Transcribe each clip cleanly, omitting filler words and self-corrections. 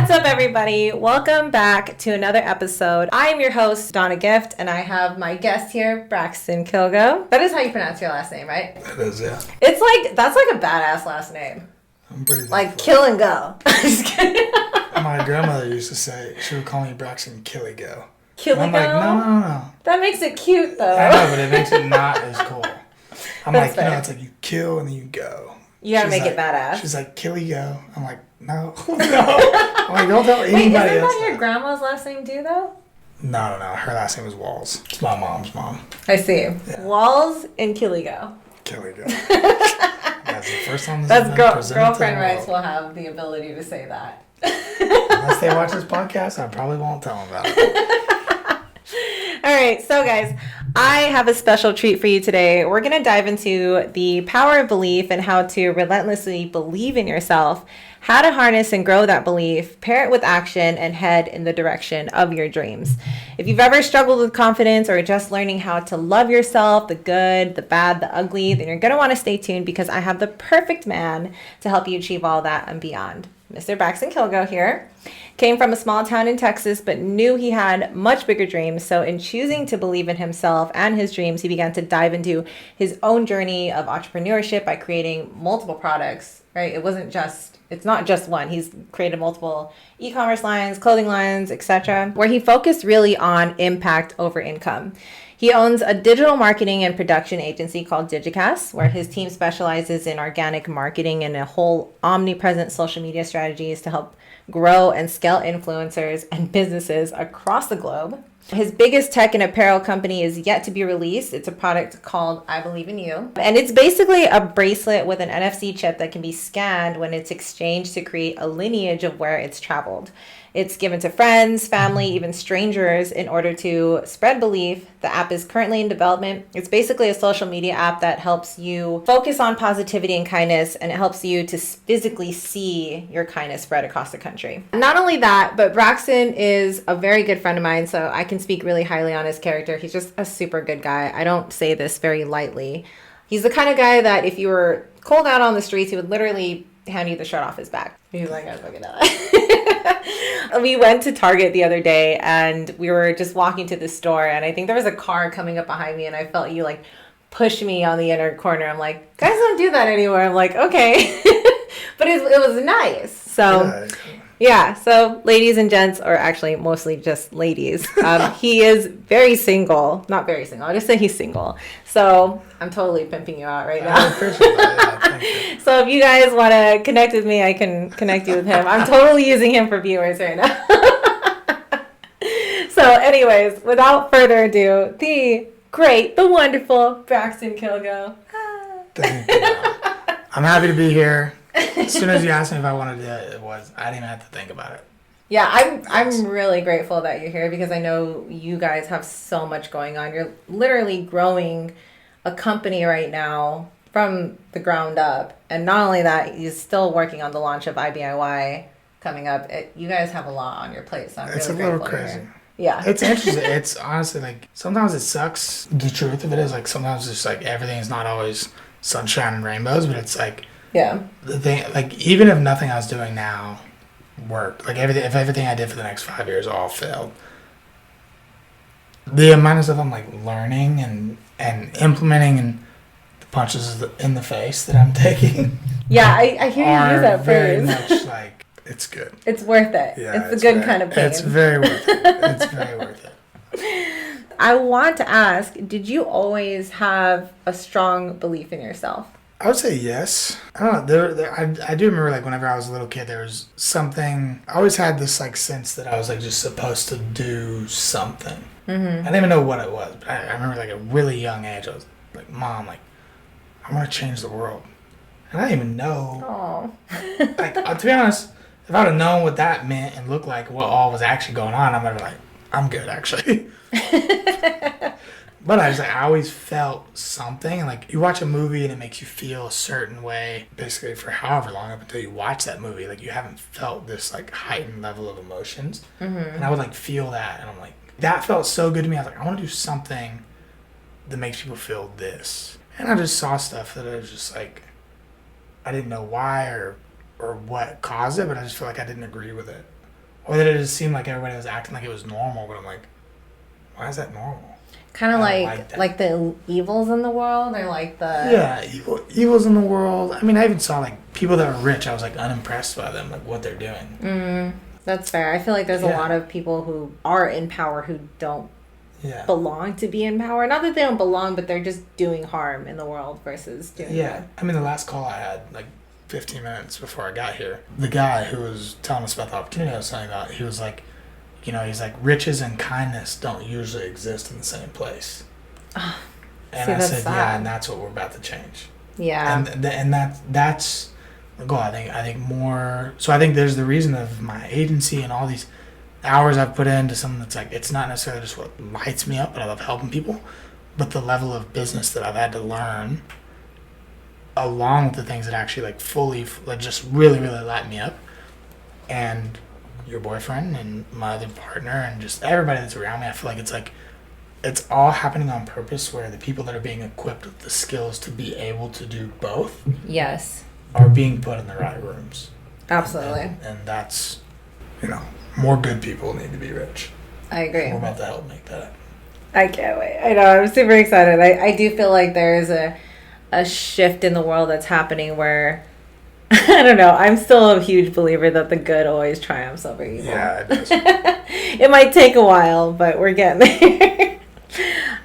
What's up, everybody? Welcome back to another episode. I am your host, Danna-Gift, and I have my guest here, Braxton Kilgo. That is how you pronounce your last name, right? It is, yeah. It's like, that's like a badass last name. I'm pretty like kill and go. Just kidding. My grandmother used to say, she would call me Braxton Kilgo. Kilgo? I'm like, no. That makes it cute, though. I know, but it makes it not as cool. I'm That's like, fair. it's like you kill and then you go. You gotta make like, it badass. She's like, Killy go. I'm like, no. I'm like, don't tell anybody Wait, isn't else. that your grandma's last name too, though? No. Her last name was Walls. It's my mom's mom. I see. Yeah. Walls and Kilgo. Killy go. That's the first time Girlfriend rights will have the ability to say that. Unless they watch this podcast, I probably won't tell them about it. All right, so guys, I have a special treat for you today. We're going to dive into the power of belief and how to relentlessly believe in yourself, how to harness and grow that belief, pair it with action, and head in the direction of your dreams. If you've ever struggled with confidence or just learning how to love yourself, the good, the bad, the ugly, then you're going to want to stay tuned because I have the perfect man to help you achieve all that and beyond. Mr. Braxton Kilgo here. Came from a small town in Texas, but knew he had much bigger dreams. So in choosing to believe in himself and his dreams, he began to dive into his own journey of entrepreneurship by creating multiple products, right? It's not just one. He's created multiple e-commerce lines, clothing lines, etc., where he focused really on impact over income. He owns a digital marketing and production agency called Digicast, where his team specializes in organic marketing and a whole omnipresent social media strategies to help grow and scale influencers and businesses across the globe. His biggest tech and apparel company is yet to be released. It's a product called I Believe in You. And it's basically a bracelet with an NFC chip that can be scanned when it's exchanged to create a lineage of where it's traveled. It's given to friends, family, even strangers in order to spread belief. The app is currently in development. It's basically a social media app that helps you focus on positivity and kindness, and it helps you to physically see your kindness spread across the country. Not only that, but Braxton is a very good friend of mine, so I can speak really highly on his character. He's just a super good guy. I don't say this very lightly. He's the kind of guy that if you were cold out on the streets, he would literally hand you the shirt off his back. He's like, I fucking know. We went to Target the other day and we were just walking to the store, and I think there was a car coming up behind me and I felt you like push me on the inner corner. I'm like, guys don't do that anymore. I'm like, okay. But it was nice. So yeah, so ladies and gents, or actually mostly just ladies, he is very single. Not very single. I'll just say he's single. So I'm totally pimping you out right now. I appreciate that. Yeah, thank you. So if you guys want to connect with me, I can connect you with him. I'm totally using him for viewers right now. So anyways, without further ado, the great, the wonderful Braxton Kilgo. Thank you. I'm happy to be here. As soon as you asked me if I wanted to do it, I didn't even have to think about it. Yeah, I'm really grateful that you're here because I know you guys have so much going on. You're literally growing a company right now from the ground up. And not only that, you're still working on the launch of IBIY coming up. You guys have a lot on your plate, so I'm It's really a little grateful crazy. Yeah. It's interesting. It's honestly like sometimes it sucks. The truth of it is like sometimes it's like everything is not always sunshine and rainbows, but it's like yeah. the thing, like even if nothing I was doing now worked, like if everything I did for the next 5 years all failed, the amount of stuff I'm like learning and implementing and the punches in the face that I'm taking. Yeah, I hear you use that very phrase. much like it's good. It's worth it. Yeah, it's a good kind of pain. It's very worth it. It's very worth it. I want to ask, did you always have a strong belief in yourself? I would say yes. I don't know. I do remember like whenever I was a little kid, there was something. I always had this like sense that I was like just supposed to do something. Mm-hmm. I didn't even know what it was, but I remember like at a really young age, I was like, "Mom, like I want to change the world," and I didn't even know. Oh. Like to be honest, if I'd have known what that meant and looked like what all was actually going on, I would have been like, "I'm good, actually." But I always felt something, and like you watch a movie and it makes you feel a certain way, basically for however long up until you watch that movie, like you haven't felt this like heightened level of emotions, and I would like feel that, and I'm like, that felt so good to me. I was like, I want to do something that makes people feel this, and I just saw stuff that I was just like, I didn't know why or what caused it, but I just feel like I didn't agree with it. Or that it just seemed like everybody was acting like it was normal, but I'm like, why is that normal? Kind of I don't like that. like the evils in the world, or like the Yeah, evils in the world. I mean, I even saw like people that were rich. I was like unimpressed by them, like what they're doing. That's fair. I feel like there's a lot of people who are in power who don't belong to be in power. Not that they don't belong, but they're just doing harm in the world versus doing good. I mean, the last call I had, like 15 minutes before I got here, the guy who was telling us about the opportunity I was telling about, he was like, he's like, riches and kindness don't usually exist in the same place. Oh, and I said, yeah, and that's what we're about to change. Yeah. And that's the goal. I think more. So I think there's the reason of my agency and all these hours I've put into something that's like, it's not necessarily just what lights me up, but I love helping people, but the level of business that I've had to learn along with the things that actually like fully, like just really, really light me up. And your boyfriend and my other partner and just everybody that's around me, I feel like it's all happening on purpose, where the people that are being equipped with the skills to be able to do both are being put in the right rooms. Absolutely. And that's, more good people need to be rich. I agree. We're about to help make that happen. I can't wait. I know, I'm super excited. I do feel like there's a shift in the world that's happening where I don't know. I'm still a huge believer that the good always triumphs over evil. Yeah, it does. It might take a while, but we're getting there.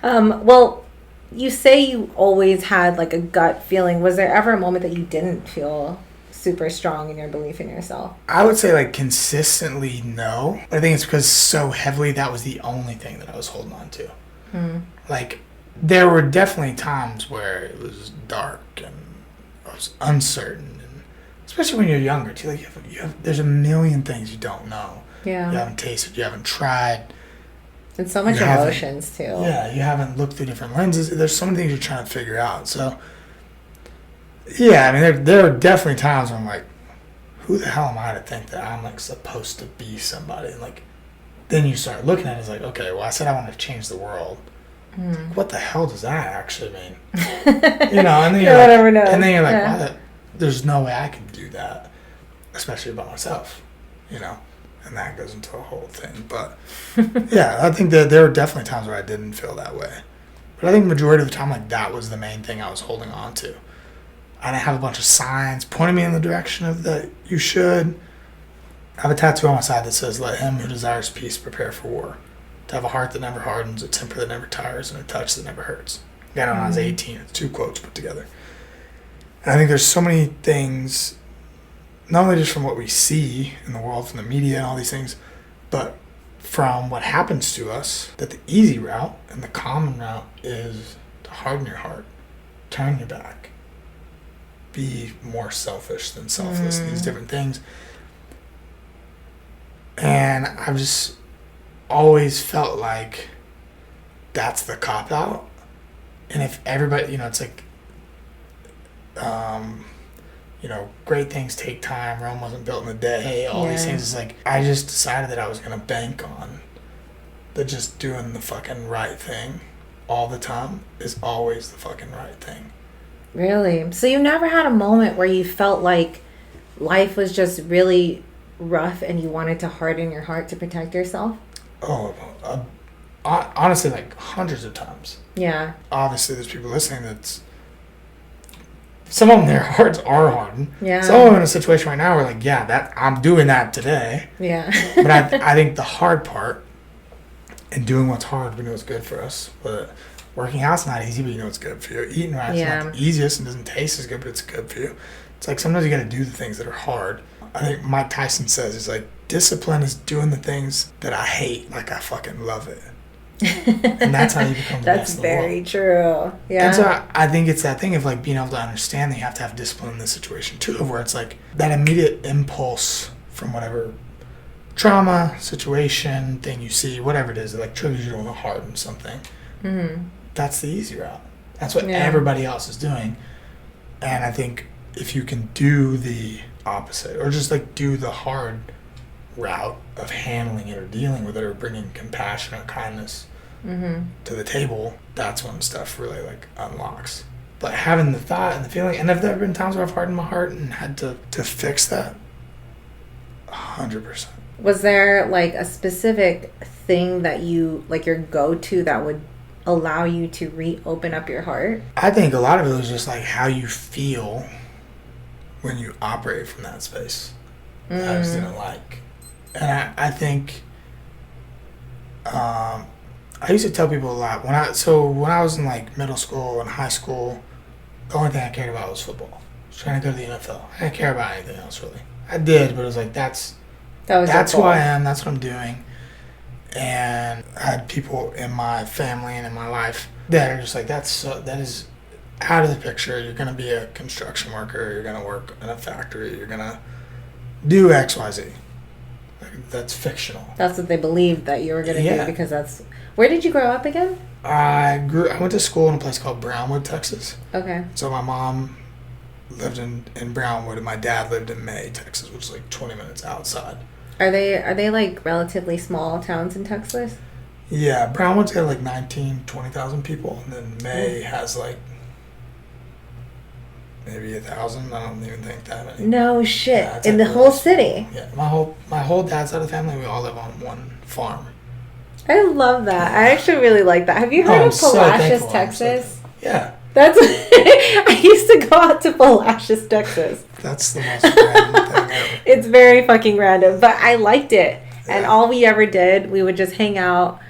Well, you say you always had like a gut feeling. Was there ever a moment that you didn't feel super strong in your belief in yourself? I would say like consistently no. But I think it's because so heavily that was the only thing that I was holding on to. Like there were definitely times where it was dark and I was uncertain. Especially when you're younger, too. Like you have, there's a million things you don't know. Yeah. You haven't tasted, you haven't tried. And so much emotions, too. Yeah, you haven't looked through different lenses. There's so many things you're trying to figure out. So, yeah, I mean, there are definitely times where I'm like, who the hell am I to think that I'm, like, supposed to be somebody? And, like, then you start looking at it as like, okay, well, I said I want to change the world. Like, what the hell does that actually mean? And then you're like, wow, there's no way I can do that, especially by myself, and that goes into a whole thing. But yeah, I think that there were definitely times where I didn't feel that way, but I think the majority of the time, like that was the main thing I was holding on to. I didn't have a bunch of signs pointing me in the direction of that you should. I have a tattoo on my side that says, "Let him who desires peace prepare for war. To have a heart that never hardens, a temper that never tires, and a touch that never hurts." I got it when I was 18. It's 2 quotes put together. And I think there's so many things, not only just from what we see in the world, from the media and all these things, but from what happens to us, that the easy route and the common route is to harden your heart, turn your back, be more selfish than selfless, these different things. And I've just always felt like that's the cop-out. And if everybody, it's like, great things take time. Rome wasn't built in a day. All these things. It's like, I just decided that I was going to bank on that just doing the fucking right thing all the time is always the fucking right thing. Really? So you never had a moment where you felt like life was just really rough and you wanted to harden your heart to protect yourself? Oh, honestly, like hundreds of times. Yeah. Obviously, there's people listening that's, some of them, their hearts are hardened. Yeah. Some of them in a situation right now where like, I'm doing that today. Yeah. But I think the hard part in doing what's hard, we know it's good for us. But working out's not easy, but you know it's good for you. Eating right's not the easiest and doesn't taste as good, but it's good for you. It's like sometimes you got to do the things that are hard. I think Mike Tyson says, it's like, discipline is doing the things that I hate like I fucking love it. And that's how you become the best in the world. That's very true. Yeah. And so I think it's that thing of like being able to understand that you have to have discipline in this situation too, of where it's like that immediate impulse from whatever trauma, situation, thing you see, whatever it is, that like triggers you to want to harden something. That's the easy route. That's what everybody else is doing. And I think if you can do the opposite, or just like do the hard route of handling it or dealing with it or bringing compassion or kindness to the table, that's when stuff really like unlocks. But having the thought and the feeling, and have there been times where I've hardened my heart and had to fix that? 100%. Was there like a specific thing that you, like your go-to that would allow you to reopen up your heart? I think a lot of it was just like how you feel when you operate from that space. I just didn't like. And I think I used to tell people a lot when I was in like middle school and high school, the only thing I cared about was football. I was trying to go to the NFL. I didn't care about anything else really. I did, but it was like that's who I am. That's what I'm doing. And I had people in my family and in my life that are just like that is out of the picture. You're gonna be a construction worker. You're gonna work in a factory. You're gonna do XYZ. That's fictional. That's what they believed that you were going to do because that's... Where did you grow up again? I went to school in a place called Brownwood, Texas. Okay. So my mom lived in Brownwood and my dad lived in May, Texas, which is like 20 minutes outside. Are they like relatively small towns in Texas? Yeah, Brownwood's got like 20,000 people, and then May has like maybe 1,000. I don't even think that many. No shit. Yeah, in the whole city. Yeah, my whole dad's side of the family, we all live on one farm. I love that. I actually really like that. Have you heard of Palacios, Texas? Yeah. That's I used to go out to Palacios, Texas. That's the most random thing ever. It's very fucking random, but I liked it. Yeah. And all we ever did, we would just hang out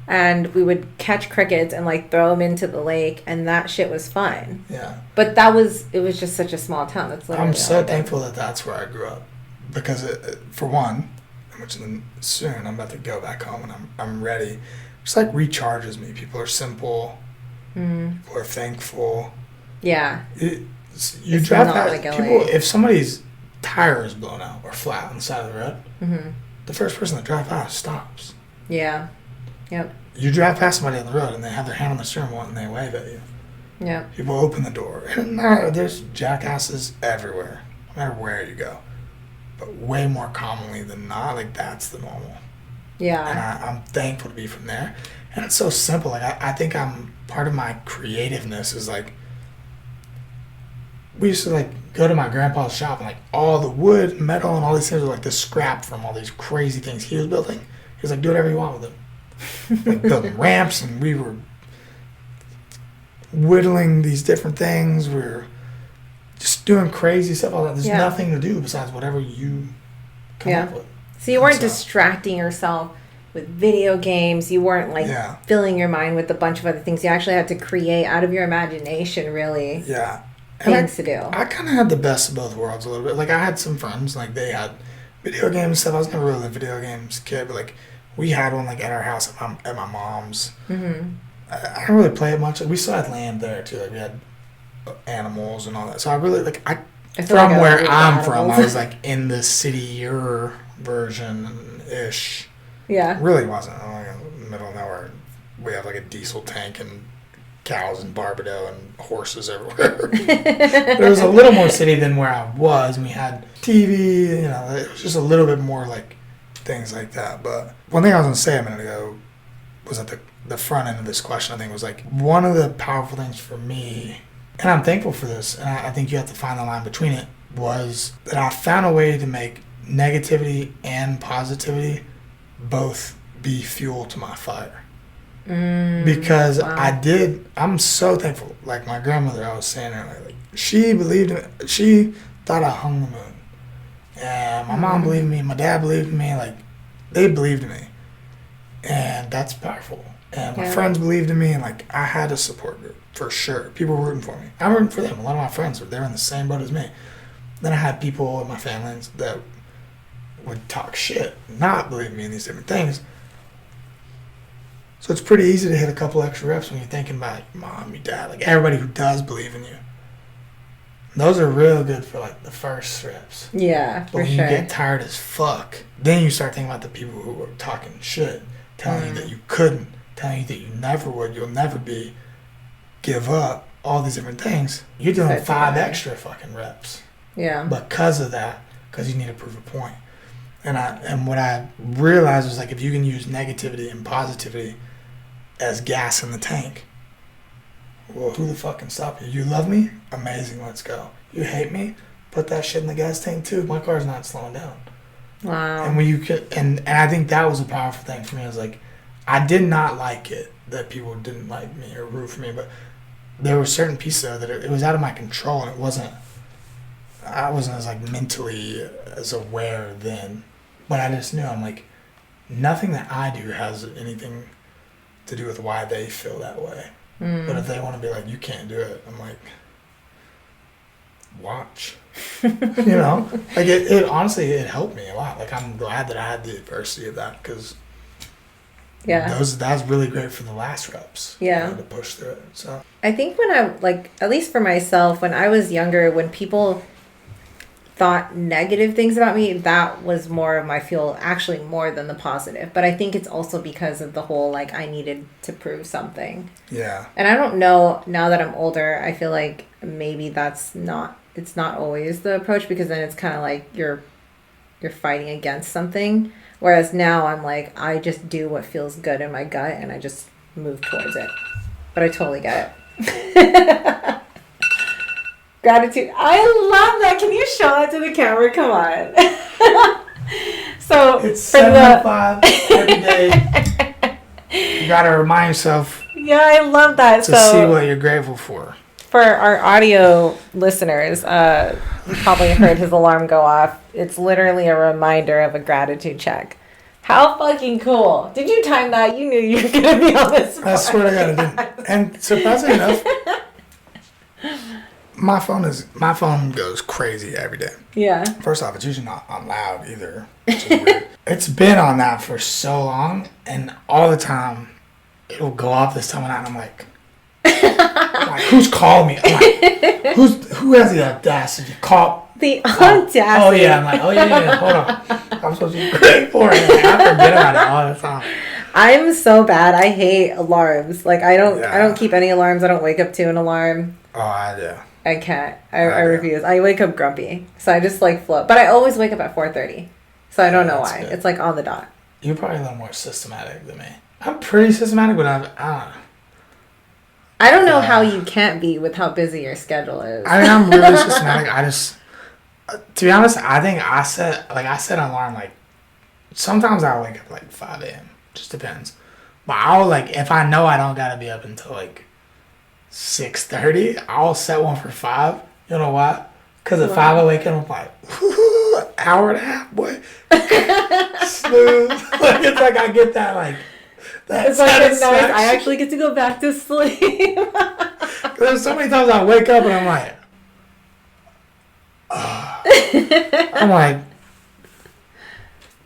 and we would catch crickets and like throw them into the lake, and that shit was fun. Yeah. But it was just such a small town. That's literally I'm so thankful that that's where I grew up, because for one, which soon I'm about to go back home and I'm ready. It just like recharges me. People are simple. People are thankful. Yeah. You drive past like people. If somebody's tire is blown out or flat on the side of the road, the first person that drives past stops. Yeah. Yep. You drive past somebody on the road and they have their hand on the steering wheel and they wave at you. Yeah. People open the door. And there's jackasses everywhere, no matter where you go. But way more commonly than not, like that's the normal. Yeah. And I'm thankful to be from there. And it's so simple. Like I think part of my creativeness is like, we used to like go to my grandpa's shop and like all the wood, metal, and all these things were like the scrap from all these crazy things he was building. He was like, do whatever you want with them. Like building ramps, and we were whittling these different things. We were just doing crazy stuff. All that. There's nothing to do besides whatever you come up with. So you weren't distracting yourself with video games. You weren't like filling your mind with a bunch of other things. You actually had to create out of your imagination, really. Yeah. Things to do. I kind of had the best of both worlds a little bit. Like I had some friends, like they had video games and stuff. I was never really a video games kid, but like we had one like at our house at my mom's. Mm-hmm. I don't really play it much. Like, we still had land there too. Like we had animals and all that. So I really from where I'm from, I was like in the city-er version-ish. Yeah. It really wasn't. I'm like in the middle of nowhere. We have like a diesel tank and cows in Barbados and horses everywhere. There was a little more city than where I was, and we had TV, it was just a little bit more like things like that. But one thing I was going to say a minute ago was at the front end of this question, I think, was like one of the powerful things for me, and I'm thankful for this, and I think you have to find the line between it, was that I found a way to make negativity and positivity both be fuel to my fire. Because I'm so thankful. Like my grandmother, I was saying earlier, like she believed in me. She thought I hung the moon. And my mom believed in me, my dad believed in me, like they believed in me. And that's powerful. And my friends believed in me, and like I had a support group for sure. People were rooting for me. I'm rooting for them. A lot of my friends they're in the same boat as me. Then I had people in my family that would talk shit, not believe me in these different things. So it's pretty easy to hit a couple extra reps when you're thinking about your mom, your dad, like everybody who does believe in you. Those are real good for like the first reps. Yeah, but when you get tired as fuck, then you start thinking about the people who are talking shit, telling you that you couldn't, telling you that you never would, you'll never be, give up, all these different things. You're doing 5 extra fucking reps. Yeah. Because of that, because you need to prove a point. And what I realized was like if you can use negativity and positivity as gas in the tank, well, who the fuck can stop you? You love me? Amazing, let's go. You hate me? Put that shit in the gas tank too. My car's not slowing down. Wow. And when you could, and I think that was a powerful thing for me. I was like, I did not like it that people didn't like me or root for me, but there were certain pieces of it that it was out of my control, and I wasn't as like mentally as aware then. But I just knew, I'm like, nothing that I do has anything to do with why they feel that way. But if they want to be like, you can't do it, I'm like, watch. Like it honestly, it helped me a lot. Like, I'm glad that I had the adversity of that, because that's really great for the last reps. To push through it. So I think when I, like, at least for myself, when I was younger, when people thought negative things about me, that was more of my fuel, actually more than the positive. But I think it's also because of the whole, like, I needed to prove something. Yeah. And I don't know, now that I'm older, I feel like maybe it's not always the approach, because then it's kind of like you're fighting against something. Whereas now I'm like, I just do what feels good in my gut and I just move towards it. But I totally get it. Gratitude. I love that. Can you show that to the camera? Come on. So it's 7:05 every day. You gotta remind yourself. Yeah, I love that. To see what you're grateful for. For our audio listeners, you probably heard his alarm go off. It's literally a reminder of a gratitude check. How fucking cool. Did you time that? You knew you were going to be on this. I swear to God I did. And surprisingly enough, my phone goes crazy every day. Yeah. First off, it's usually not on loud either, which is weird. It's been on that for so long, and all the time it'll go off this time of night, and I'm like, who's calling me? I'm like, who has the audacity to call? The audacity. Oh yeah, I'm like, oh yeah, hold on. I'm supposed to be grateful for it. I forget about it all the time. I'm so bad. I hate alarms. Like, I don't keep any alarms. I don't wake up to an alarm. Oh, I do. I can't. I refuse. I wake up grumpy. So I just like float. But I always wake up at 4:30. So I don't know why. Good. It's like on the dot. You're probably a little more systematic than me. I'm pretty systematic, but I don't know how you can't be with how busy your schedule is. I mean, I'm really systematic. I just, to be honest, I think I set an alarm, like, sometimes I'll wake up like 5 a.m. Just depends. But I'll, like, if I know I don't gotta be up until like 6:30, I'll set one for 5. You know why? Because at 5 I wake up, I'm like, hour and a half, boy. Smooth. Like, it's like I get that, like, it's like it's nice. I actually get to go back to sleep. There's so many times I wake up and I'm like, I'm like,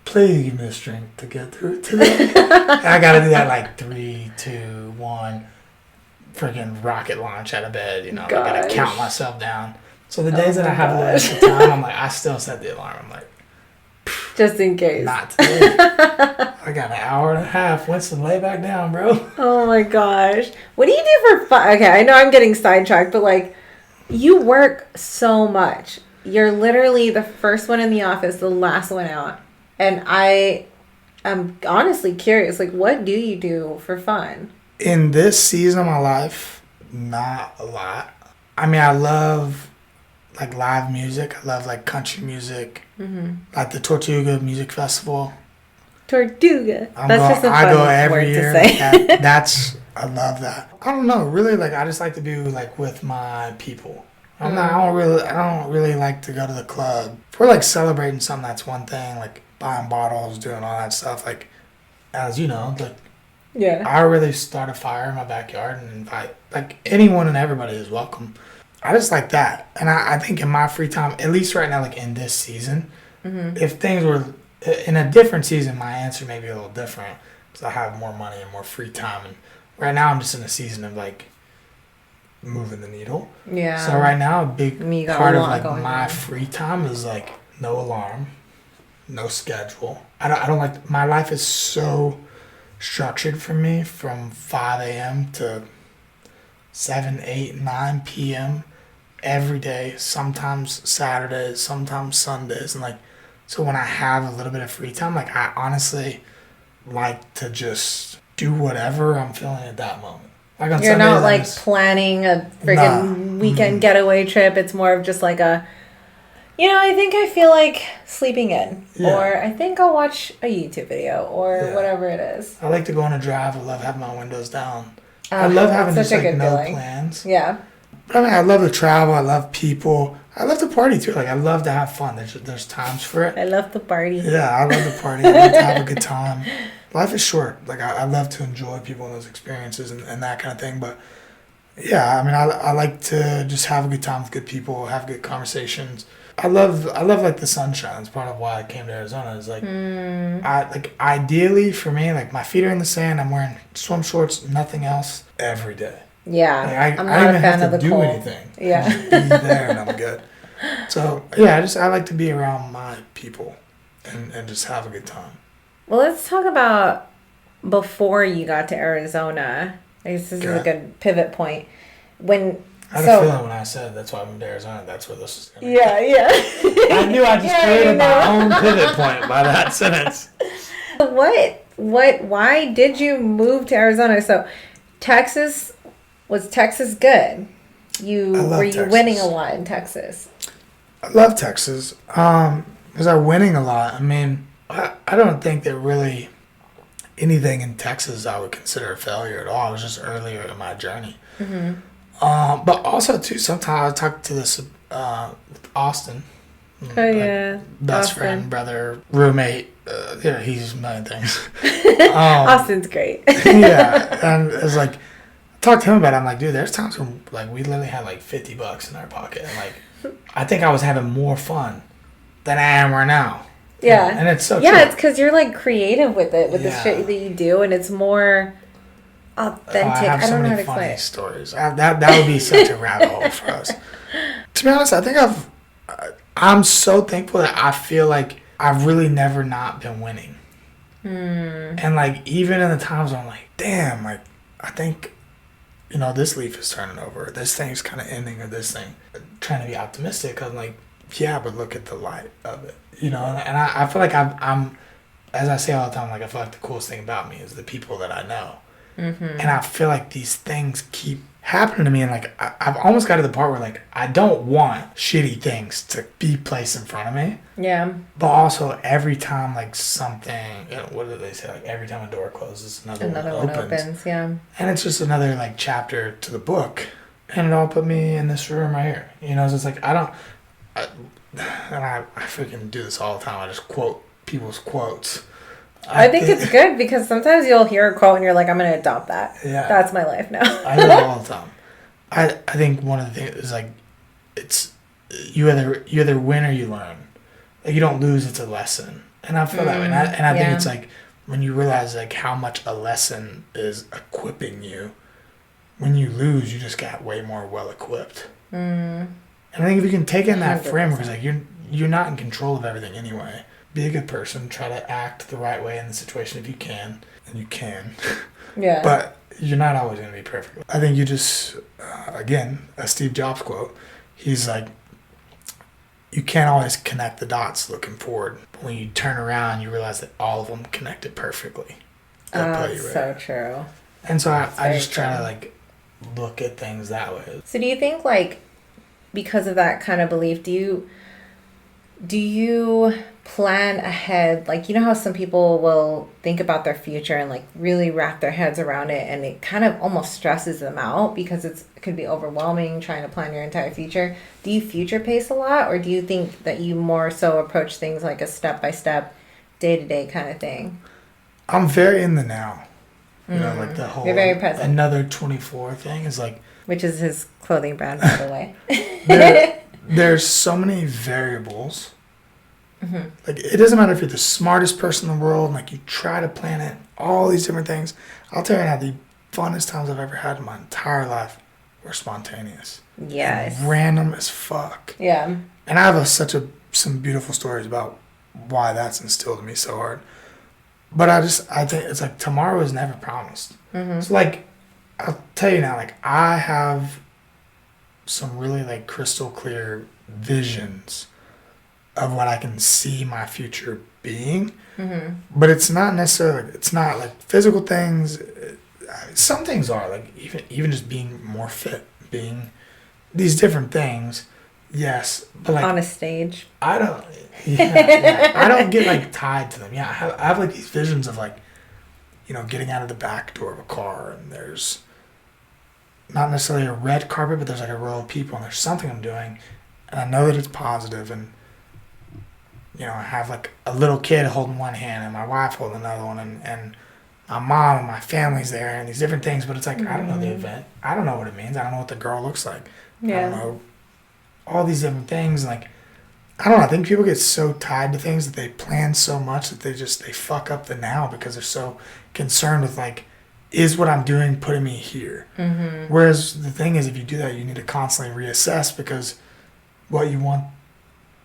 please give me the strength to get through it today. And I gotta do that like 3, 2, 1, freaking rocket launch out of bed. I gotta count myself down. So the days that I have a little extra time, I'm like, I still set the alarm. I'm like, just in case. Not today. I got an hour and a half. Winston, lay back down, bro. Oh my gosh. What do you do for fun? Okay, I know I'm getting sidetracked, but like, you work so much. You're literally the first one in the office, the last one out. And I am honestly curious, like, what do you do for fun? In this season of my life, not a lot. I mean, I love like live music. I love like country music, like the Tortuga Music Festival. Tortuga. That's just a fun word to say. I love that. I don't know, really. Like, I just like to do like with my people. I don't really like to go to the club. If we're like celebrating something, that's one thing. Like buying bottles, doing all that stuff. Like, as you know, like, yeah, I really start a fire in my backyard and invite like anyone and everybody is welcome. I just like that. And I think in my free time, at least right now, like in this season, if things were in a different season, my answer may be a little different because I have more money and more free time. And right now I'm just in a season of like moving the needle. Yeah. So right now a big part of like my free time is like no alarm, no schedule. I don't like, my life is so structured for me from 5 a.m. to 7, 8, 9 p.m. every day, sometimes Saturdays, sometimes Sundays. And like, so when I have a little bit of free time, like I honestly like to just do whatever I'm feeling at that moment. Like on You're Sundays, not like planning a freaking weekend getaway trip. It's more of just like I think I feel like sleeping in, Yeah. or I think I'll watch a YouTube video, or Yeah. whatever it is. I like to go on a drive. I love having my windows down. I love having that's just such a like good no feeling. plans. Yeah. But I mean, I love to travel. I love people. I love to party too. Like I love to have fun. There's times for it. I love the party. Yeah, I love to party. I love to have a good time. Life is short. Like I love to enjoy people and those experiences and that kind of thing. But yeah, I mean, I like to just have a good time with good people, have good conversations. I love like the sunshine. It's part of why I came to Arizona. Is like, ideally for me, like my feet are in the sand. I'm wearing swim shorts, nothing else, every day. Yeah, Like, I'm I not don't a even fan have of to the do cold. anything. Yeah. I just be there and I'm good. So yeah, I like to be around my people and just have a good time. Well, let's talk about before you got to Arizona. I guess this is a good pivot point. I had a feeling when I said that's why I moved to Arizona, that's where this is going to Yeah. I knew I just created my own pivot point by that sentence. Why did you move to Arizona? So was Texas good? Were you winning a lot in Texas? I love Texas. Was I winning a lot? I mean, I don't think that really anything in Texas I would consider a failure at all. I was just earlier in my journey. Mm-hmm. But also too, sometimes I talk to this Austin. Oh yeah, best friend, brother, roommate. He's a million things. Austin's great. Yeah, and it's like, I talked to him about it. I'm like, dude, there's times when like we literally had like $50 in our pocket, and like I think I was having more fun than I am right now. Yeah, and it's so yeah, true. it's because you're like creative with it, with the shit that you do, and it's more authentic. I have I so don't know how many to explain funny it. stories. That would be such a rabbit hole for us. To be honest, I think I'm so thankful that I feel like I've really never not been winning. And like even in the times where I'm like, damn, like I think, this leaf is turning over, this thing's kind of ending, or this thing, trying to be optimistic. I'm like, yeah, but look at the light of it, and I feel like I'm, as I say all the time, like I feel like the coolest thing about me is the people that I know. And I feel like these things keep happening to me, and like I've almost got to the part where like I don't want shitty things to be placed in front of me. Yeah. But also every time like something, what do they say? Like every time a door closes, another one opens. Yeah. And it's just another like chapter to the book, and it all put me in this room right here. So it's like I freaking do this all the time. I just quote people's quotes. I think it's good because sometimes you'll hear a quote and you're like, I'm going to adopt that. Yeah. That's my life now. I do it all the time. I think one of the things is like, it's you either win or you learn. Like you don't lose, it's a lesson. And I feel that way. And I think it's like when you realize like how much a lesson is equipping you, when you lose, you just got way more well equipped. And I think if you can take in that framework, it's like you're not in control of everything anyway. Be a good person. Try to act the right way in the situation if you can. And you can. Yeah. But you're not always going to be perfect. I think you just, again, a Steve Jobs quote. He's like, you can't always connect the dots looking forward. But when you turn around, you realize that all of them connected perfectly. That's so true. And so I just try to like look at things that way. So do you think like, because of that kind of belief, do you plan ahead? Like, how some people will think about their future and like really wrap their heads around it, and it kind of almost stresses them out because it could be overwhelming trying to plan your entire future. Do you future pace a lot, or do you think that you more so approach things like a step-by-step, day-to-day kind of thing? I'm very in the now. Like the whole You're very present. Another 24 thing is like, which is his clothing brand, by the way. There's so many variables. Like it doesn't matter if you're the smartest person in the world, like you try to plan it, all these different things. I'll tell you now, the funnest times I've ever had in my entire life were spontaneous. Yes. Random as fuck. Yeah. And I have some beautiful stories about why that's instilled in me so hard. But I think it's like tomorrow is never promised. So like, I'll tell you now, like I have some really like crystal clear visions of what I can see my future being. But it's not necessarily, it's not like physical things. Some things are like even just being more fit, being these different things. Yes, but like on a stage. I don't. Yeah, I don't get like tied to them. Yeah, I have like these visions of like, getting out of the back door of a car and there's not necessarily a red carpet, but there's like a row of people and there's something I'm doing, and I know that it's positive, and I have like a little kid holding one hand and my wife holding another one, and my mom and my family's there and these different things, but it's like I don't know the event, I don't know what it means, I don't know what the girl looks like, I don't know all these different things. Like I don't know, I think people get so tied to things that they plan so much that they fuck up the now because they're so concerned with like, is what I'm doing putting me here? Mm-hmm. Whereas the thing is, if you do that, you need to constantly reassess, because what you want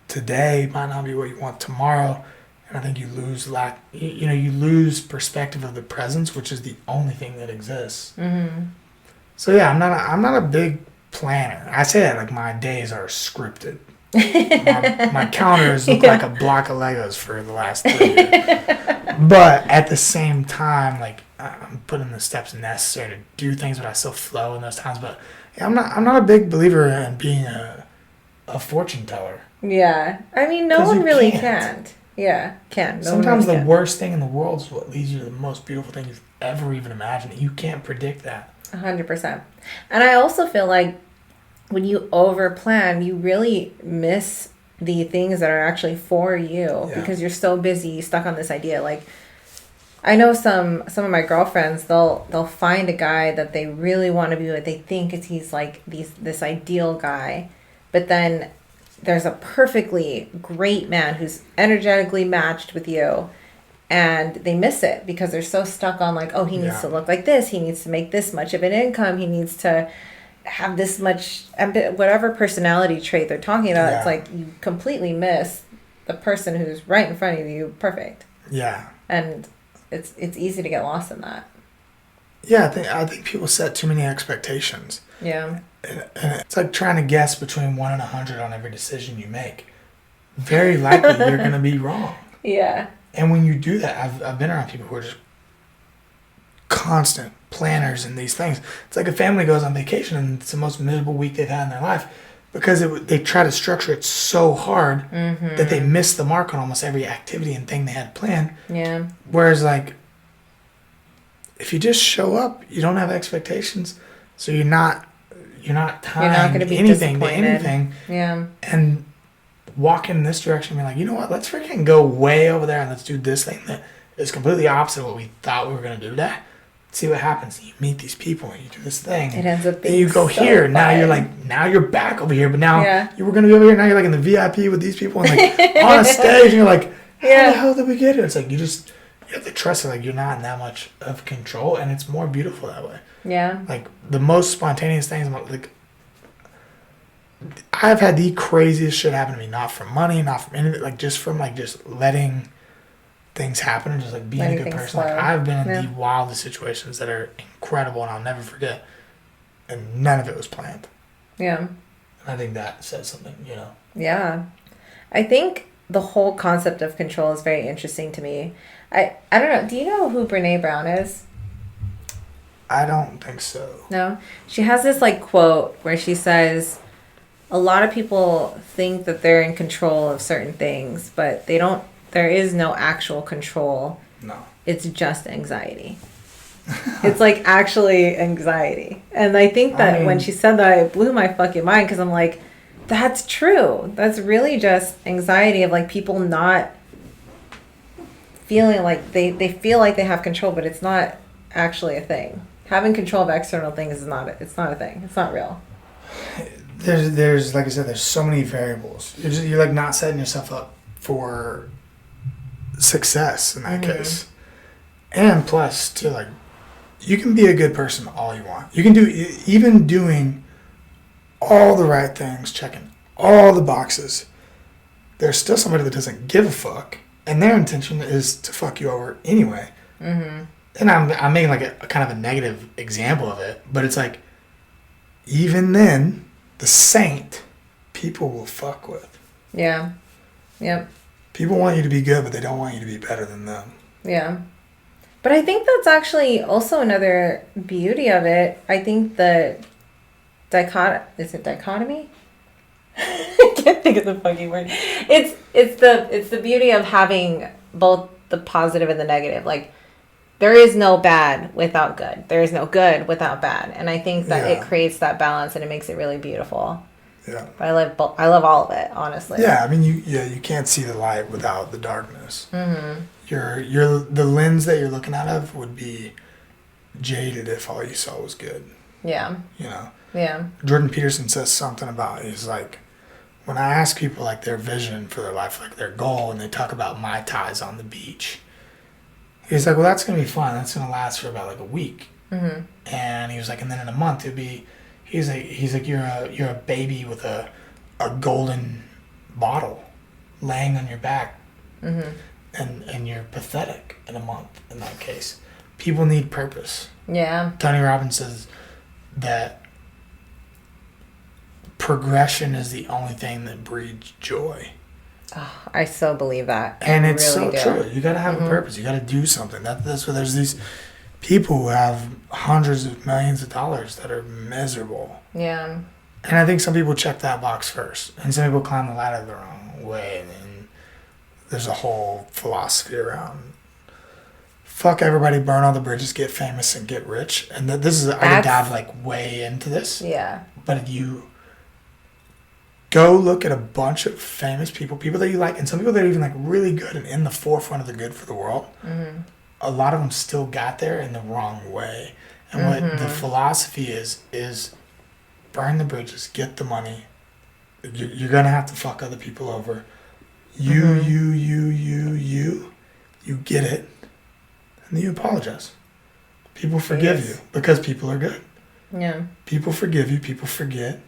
today might not be what you want tomorrow. And I think you lose you lose perspective of the presence, which is the only thing that exists. Mm-hmm. So yeah, I'm not a big planner. I say that like my days are scripted. my calendars look like a block of Legos for the last 3 years. But at the same time, like I'm putting the steps necessary to do things, but I still flow in those times. But yeah, I'm not a big believer in being a fortune teller. Yeah, I mean, no one really can't. Yeah, can. Sometimes the worst thing in the world is what leads you to the most beautiful thing you've ever even imagined. You can't predict that. 100%. And I also feel like when you over plan, you really miss the things that are actually for you because you're so busy stuck on this idea. Like I know some of my girlfriends, they'll find a guy that they really want to be with. They think he's like this ideal guy, but then there's a perfectly great man who's energetically matched with you, and they miss it because they're so stuck on like, oh, he needs to look like this, he needs to make this much of an income, he needs to have this much, whatever personality trait they're talking about. It's like you completely miss the person who's right in front of you, perfect. Yeah. And it's easy to get lost in that. Yeah, I think people set too many expectations. Yeah. And it's like trying to guess between 1 and 100 on every decision you make. Very likely you're going to be wrong. Yeah. And when you do that, I've been around people who are just constant planners in these things. It's like a family goes on vacation and it's the most miserable week they've had in their life because they try to structure it so hard that they miss the mark on almost every activity and thing they had planned. Yeah. Whereas like, if you just show up, you don't have expectations, so you're not tying anything to anything. Yeah. And walk in this direction and be like, you know what, let's freaking go way over there and let's do this thing that is completely opposite of what we thought we were going to do today. See what happens. You meet these people and you do this thing. It ends up being and you go so here. fun. Now you're back over here, but now you were going to be over here. Now you're like in the VIP with these people and like on a stage and you're like, how the hell did we get here? It's like you have to trust it. Like you're not in that much of control, and it's more beautiful that way. Yeah. Like the most spontaneous things, like I've had the craziest shit happen to me. Not from money, not from anything. Like just from like just letting things happen and just like being a good person. Like I've been in the wildest situations that are incredible and I'll never forget, and none of it was planned. Yeah. And I think that says something, Yeah. I think the whole concept of control is very interesting to me. I don't know. Do you know who Brene Brown is? I don't think so. No? She has this like quote where she says, a lot of people think that they're in control of certain things, but there is no actual control. No. It's just anxiety. It's like actually anxiety. And I think that when she said that, it blew my fucking mind because I'm like, that's true. That's really just anxiety of like people not feeling like they feel like they have control, but it's not actually a thing. Having control of external things is not a thing. It's not real. There's like I said, there's so many variables. You're like not setting yourself up for success in that case. And plus too, like you can be a good person all you want. You can do even doing all the right things, checking all the boxes. There's still somebody that doesn't give a fuck, and their intention is to fuck you over anyway. Mm-hmm. And I'm making like a kind of a negative example of it, but it's like even then, the saint people will fuck with. Yeah. Yep. People want you to be good, but they don't want you to be better than them. Yeah. But I think that's actually also another beauty of it. I think the dichotomy? I can't think of the fucking word. It's the beauty of having both the positive and the negative. Like, there is no bad without good. There is no good without bad. And I think that it creates that balance and it makes it really beautiful. Yeah. But I love all of it, honestly. Yeah, I mean, you can't see the light without the darkness. Mm-hmm. The lens that you're looking out of would be jaded if all you saw was good. Yeah. You know? Yeah. Jordan Peterson says something about, he's like, when I ask people like their vision for their life, like their goal, and they talk about Mai Tais on the beach, he's like, well, that's going to be fun. That's going to last for about like a week. Mm-hmm. And he was like, and then in a month it'd be, he's like, you're a baby with a golden bottle laying on your back. Mm-hmm. And you're pathetic in a month in that case. People need purpose. Yeah. Tony Robbins says that progression is the only thing that breeds joy. Oh, I so believe that. And it's really so true. You got to have a purpose. You got to do something. That's why there's these people who have hundreds of millions of dollars that are miserable. Yeah. And I think some people check that box first. And some people climb the ladder the wrong way. And then there's a whole philosophy around fuck everybody, burn all the bridges, get famous, and get rich. And I could dive like way into this. Yeah. But if you go look at a bunch of famous people that you like, and some people that are even like really good and in the forefront of the good for the world, a lot of them still got there in the wrong way. And what the philosophy is burn the bridges, get the money. You're going to have to fuck other people over. You get it. And then you apologize. People forgive you because people are good. Yeah. People forgive you. People forget.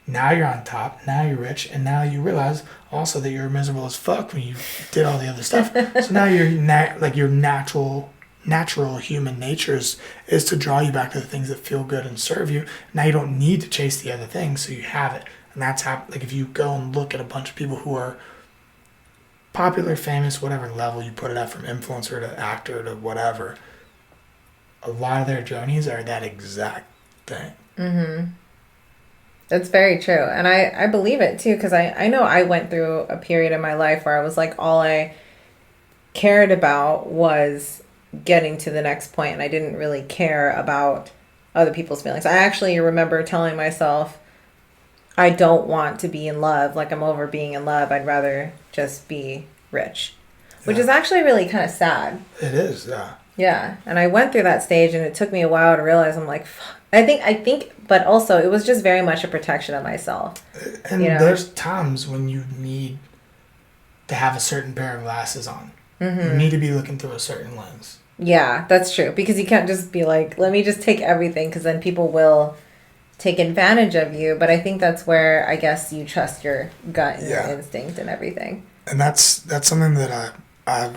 Now you're on top. Now you're rich. And now you realize also that you're miserable as fuck when you did all the other stuff. So now your natural human nature is to draw you back to the things that feel good and serve you. Now you don't need to chase the other things, so you have it. And that's how, like, if you go and look at a bunch of people who are popular, famous, whatever level you put it at, from influencer to actor to whatever, a lot of their journeys are that exact thing. Mm-hmm. That's very true. And I believe it too, because I know I went through a period in my life where I was like, all I cared about was getting to the next point, and I didn't really care about other people's feelings. I actually remember telling myself, I don't want to be in love. Like, I'm over being in love. I'd rather just be rich, which is actually really kind of sad. It is, yeah. Yeah. And I went through that stage, and it took me a while to realize, I'm like, fuck. I think, but also it was just very much a protection of myself. And there's times when you need to have a certain pair of glasses on. Mm-hmm. You need to be looking through a certain lens. Yeah, that's true. Because you can't just be like, let me just take everything, because then people will take advantage of you. But I think that's where, I guess, you trust your gut and your instinct and everything. And that's something that I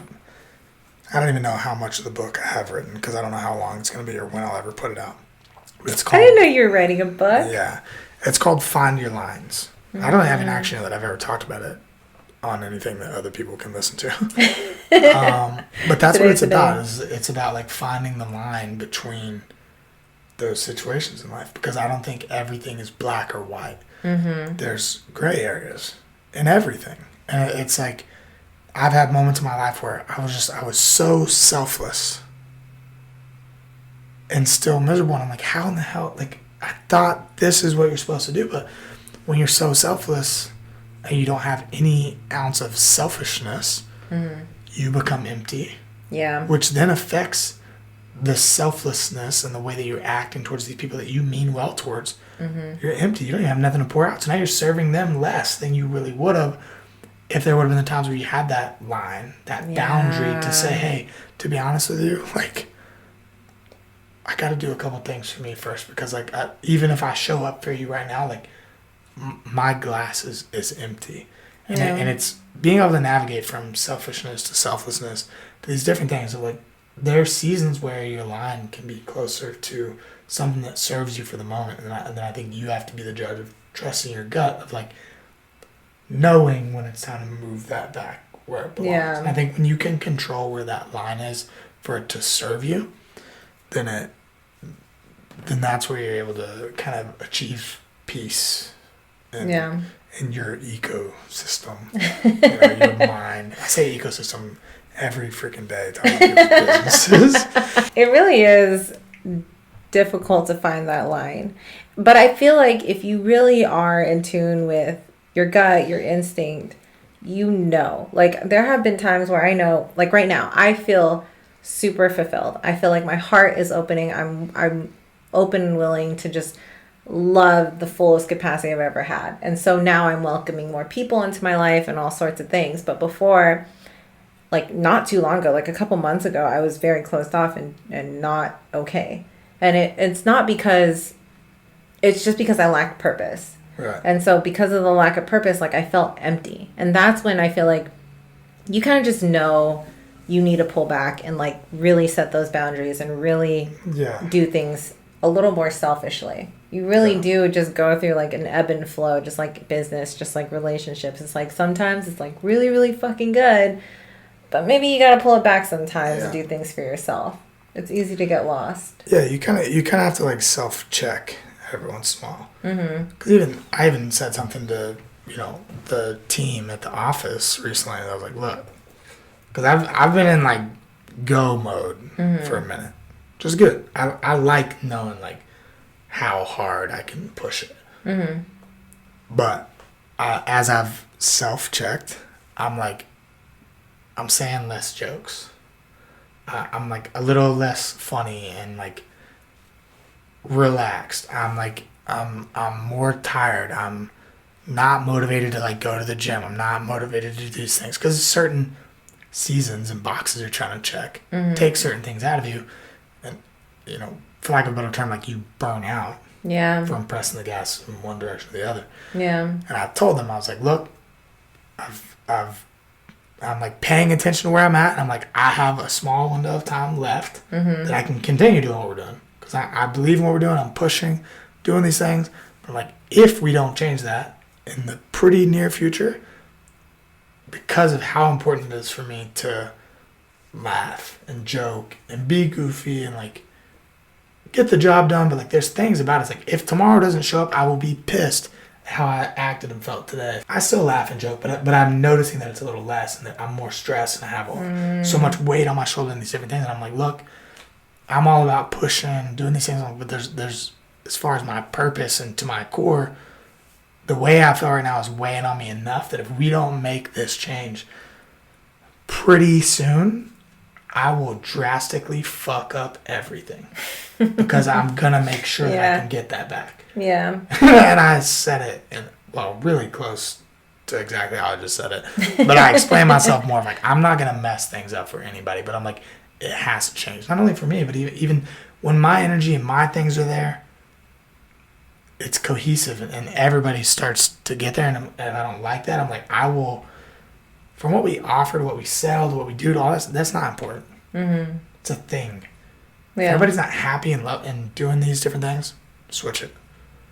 don't even know how much of the book I have written, because I don't know how long it's going to be or when I'll ever put it out. But it's called, I didn't know you were writing a book. Yeah. It's called Find Your Lines. Mm-hmm. I don't have an action that I've ever talked about it on anything that other people can listen to. But that's what it's about. It's about like finding the line between those situations in life, because I don't think everything is black or white. Mm-hmm. There's gray areas in everything. And it's like, I've had moments in my life where I was so selfless and still miserable. And I'm like, how in the hell? Like, I thought this is what you're supposed to do. But when you're so selfless and you don't have any ounce of selfishness, you become empty. Yeah. Which then affects the selflessness and the way that you're acting towards these people that you mean well towards. Mm-hmm. You're empty. You don't even have nothing to pour out. So now you're serving them less than you really would have if there would have been the times where you had that line, that boundary to say, hey, to be honest with you, like, I got to do a couple things for me first, because like even if I show up for you right now, like my glass is empty. And it's being able to navigate from selfishness to selflessness to these different things. So like, there are seasons where your line can be closer to something that serves you for the moment. And then I think you have to be the judge of trusting your gut, of like knowing when it's time to move that back where it belongs. Yeah. And I think when you can control where that line is for it to serve you, then that's where you're able to kind of achieve peace and in your ecosystem, you know, your mind. I say ecosystem every freaking day talking about people's businesses. It really is difficult to find that line. But I feel like if you really are in tune with your gut, your instinct, you know. Like, there have been times where I know, like right now, I feel super fulfilled. I feel like my heart is opening. I'm open and willing to just love the fullest capacity I've ever had. And so now I'm welcoming more people into my life and all sorts of things. But before, like not too long ago, like a couple months ago, I was very closed off and not okay. And it's not because, it's just because I lacked purpose. Right. And so because of the lack of purpose, like I felt empty. And that's when I feel like you kind of just know you need to pull back and like really set those boundaries and really do things a little more selfishly. You really do just go through like an ebb and flow, just like business, just like relationships. It's like sometimes it's like really, really fucking good, but maybe you got to pull it back sometimes to do things for yourself. It's easy to get lost. Yeah, you kind of have to like self-check every once in a while. Because I even said something to, you know, the team at the office recently. I was like, look, because I've been in like go mode for a minute. Just good. I like knowing like how hard I can push it. But as I've self-checked, I'm like, I'm saying less jokes. I'm like a little less funny and like relaxed. I'm like, I'm more tired. I'm not motivated to like go to the gym. I'm not motivated to do these things because certain seasons and boxes you're trying to check take certain things out of you, and you know, for lack of a better term, like you burn out from pressing the gas in one direction or the other. And I told them, I was like, look, I'm like paying attention to where I'm at, and I'm like, I have a small window of time left that I can continue doing what we're doing because I believe in what we're doing. I'm pushing, doing these things, but I'm like, if we don't change that in the pretty near future, because of how important it is for me to laugh and joke and be goofy and like get the job done, but like there's things about it. It's like if tomorrow doesn't show up, I will be pissed at how I acted and felt today. I still laugh and joke, but I'm noticing that it's a little less and that I'm more stressed and I have so much weight on my shoulder and these different things. And I'm like, look, I'm all about pushing, doing these things, but there's as far as my purpose and to my core, the way I feel right now is weighing on me enough that if we don't make this change pretty soon, I will drastically fuck up everything because I'm going to make sure that I can get that back. And I said it in, well, really close to exactly how I just said it. But I explained myself more. Like, I'm not going to mess things up for anybody, but I'm like, it has to change. Not only for me, but even when my energy and my things are there, it's cohesive and everybody starts to get there. And I don't like that. I'm like, I will, from what we offer to what we sell to what we do to all this, that's not important. It's a thing. If everybody's not happy and doing these different things, switch it.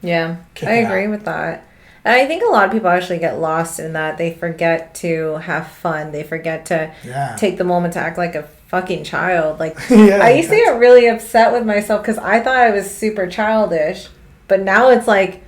I agree with that. And I think a lot of people actually get lost in that. They forget to have fun. They forget to take the moment to act like a fucking child. Like I used to get really upset with myself because I thought I was super childish. But now it's like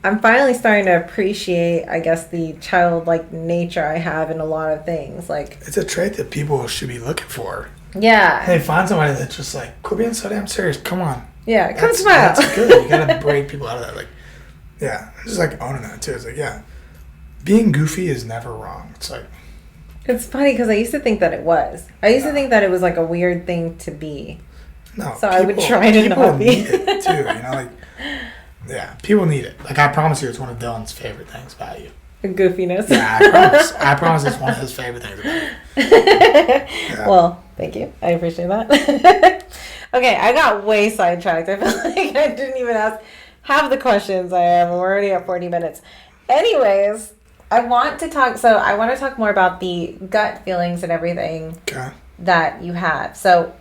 I'm finally starting to appreciate, I guess, the childlike nature I have in a lot of things. Like it's a trait that people should be looking for. They find somebody that's just like, quit being so damn serious. Come on. Come smile. That's good. You gotta break people out of that. Like, just like owning that too. It's like, being goofy is never wrong. It's like, it's funny because I used to think that it was. I used to think that it was like a weird thing to be. No, so I would try to not be. People need it too. You know, like. Yeah, people need it. Like, I promise you it's one of Dylan's favorite things about you. Goofiness. Yeah, I promise. I promise it's one of his favorite things about you. Well, thank you. I appreciate that. Okay, I got way sidetracked. I feel like I didn't even ask half the questions I have. We're already at 40 minutes. Anyways, I want to talk more about the gut feelings and everything that you have. So,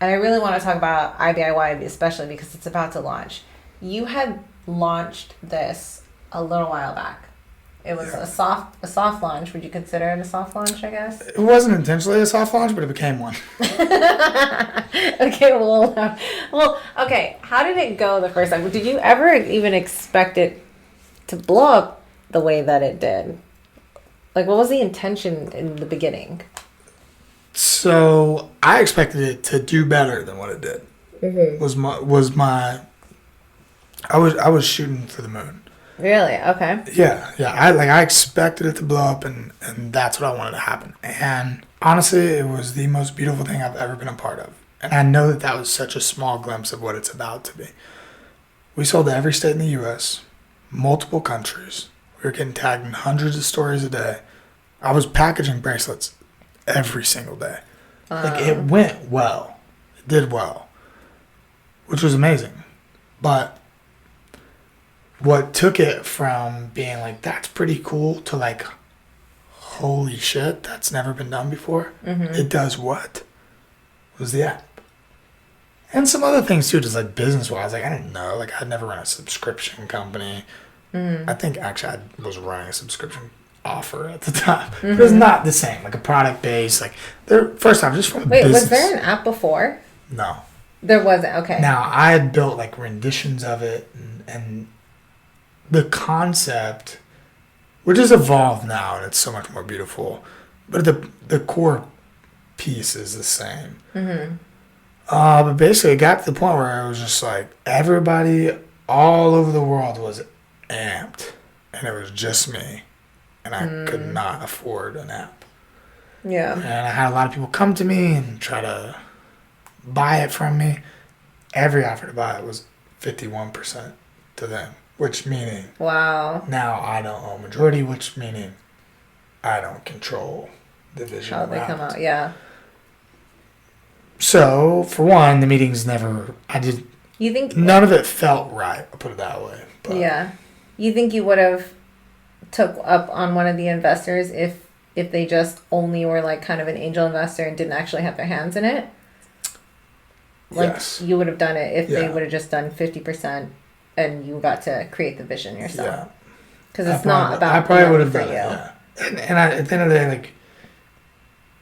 and I really want to talk about IBIY, especially because it's about to launch. You had launched this a little while back. It was a soft launch. Would you consider it a soft launch, I guess? It wasn't intentionally a soft launch, but it became one. Okay, okay. How did it go the first time? Did you ever even expect it to blow up the way that it did? Like, what was the intention in the beginning? So I expected it to do better than what it did. I was shooting for the moon. Really? Okay. Yeah. I expected it to blow up, and that's what I wanted to happen. And honestly, it was the most beautiful thing I've ever been a part of. And I know that was such a small glimpse of what it's about to be. We sold to every state in the U.S., multiple countries. We were getting tagged in hundreds of stories a day. I was packaging bracelets every single day. Like, it went well. It did well, which was amazing. But what took it from being like, that's pretty cool, to like, holy shit, that's never been done before. It does what? Was the app. And some other things too, just like business-wise. Like, I didn't know. Like, I'd never run a subscription company. I think actually I was running a subscription offer at the time. But it was not the same. Like a product-based. Like, first off, just from a business. Was there an app before? No. There wasn't. Okay. Now, I had built like renditions of it, and the concept, which has evolved now, and it's so much more beautiful. But the core piece is the same. But basically, it got to the point where it was just like everybody all over the world was amped, and it was just me, and I could not afford an app. Yeah. And I had a lot of people come to me and try to buy it from me. Every offer to buy it was 51% to them, which meaning Wow. now I don't own majority, which meaning I don't control the vision. How they come out, yeah. So, for one, the meetings You think none of it felt right, I'll put it that way. But yeah. You think you would have took up on one of the investors if they just only were like kind of an angel investor and didn't actually have their hands in it? Like, yes. you would have done it if they Yeah. would have just done 50% and you got to create the vision yourself. Yeah. Because it's not about I probably would have for done you. it, yeah. And at the end of the day, like,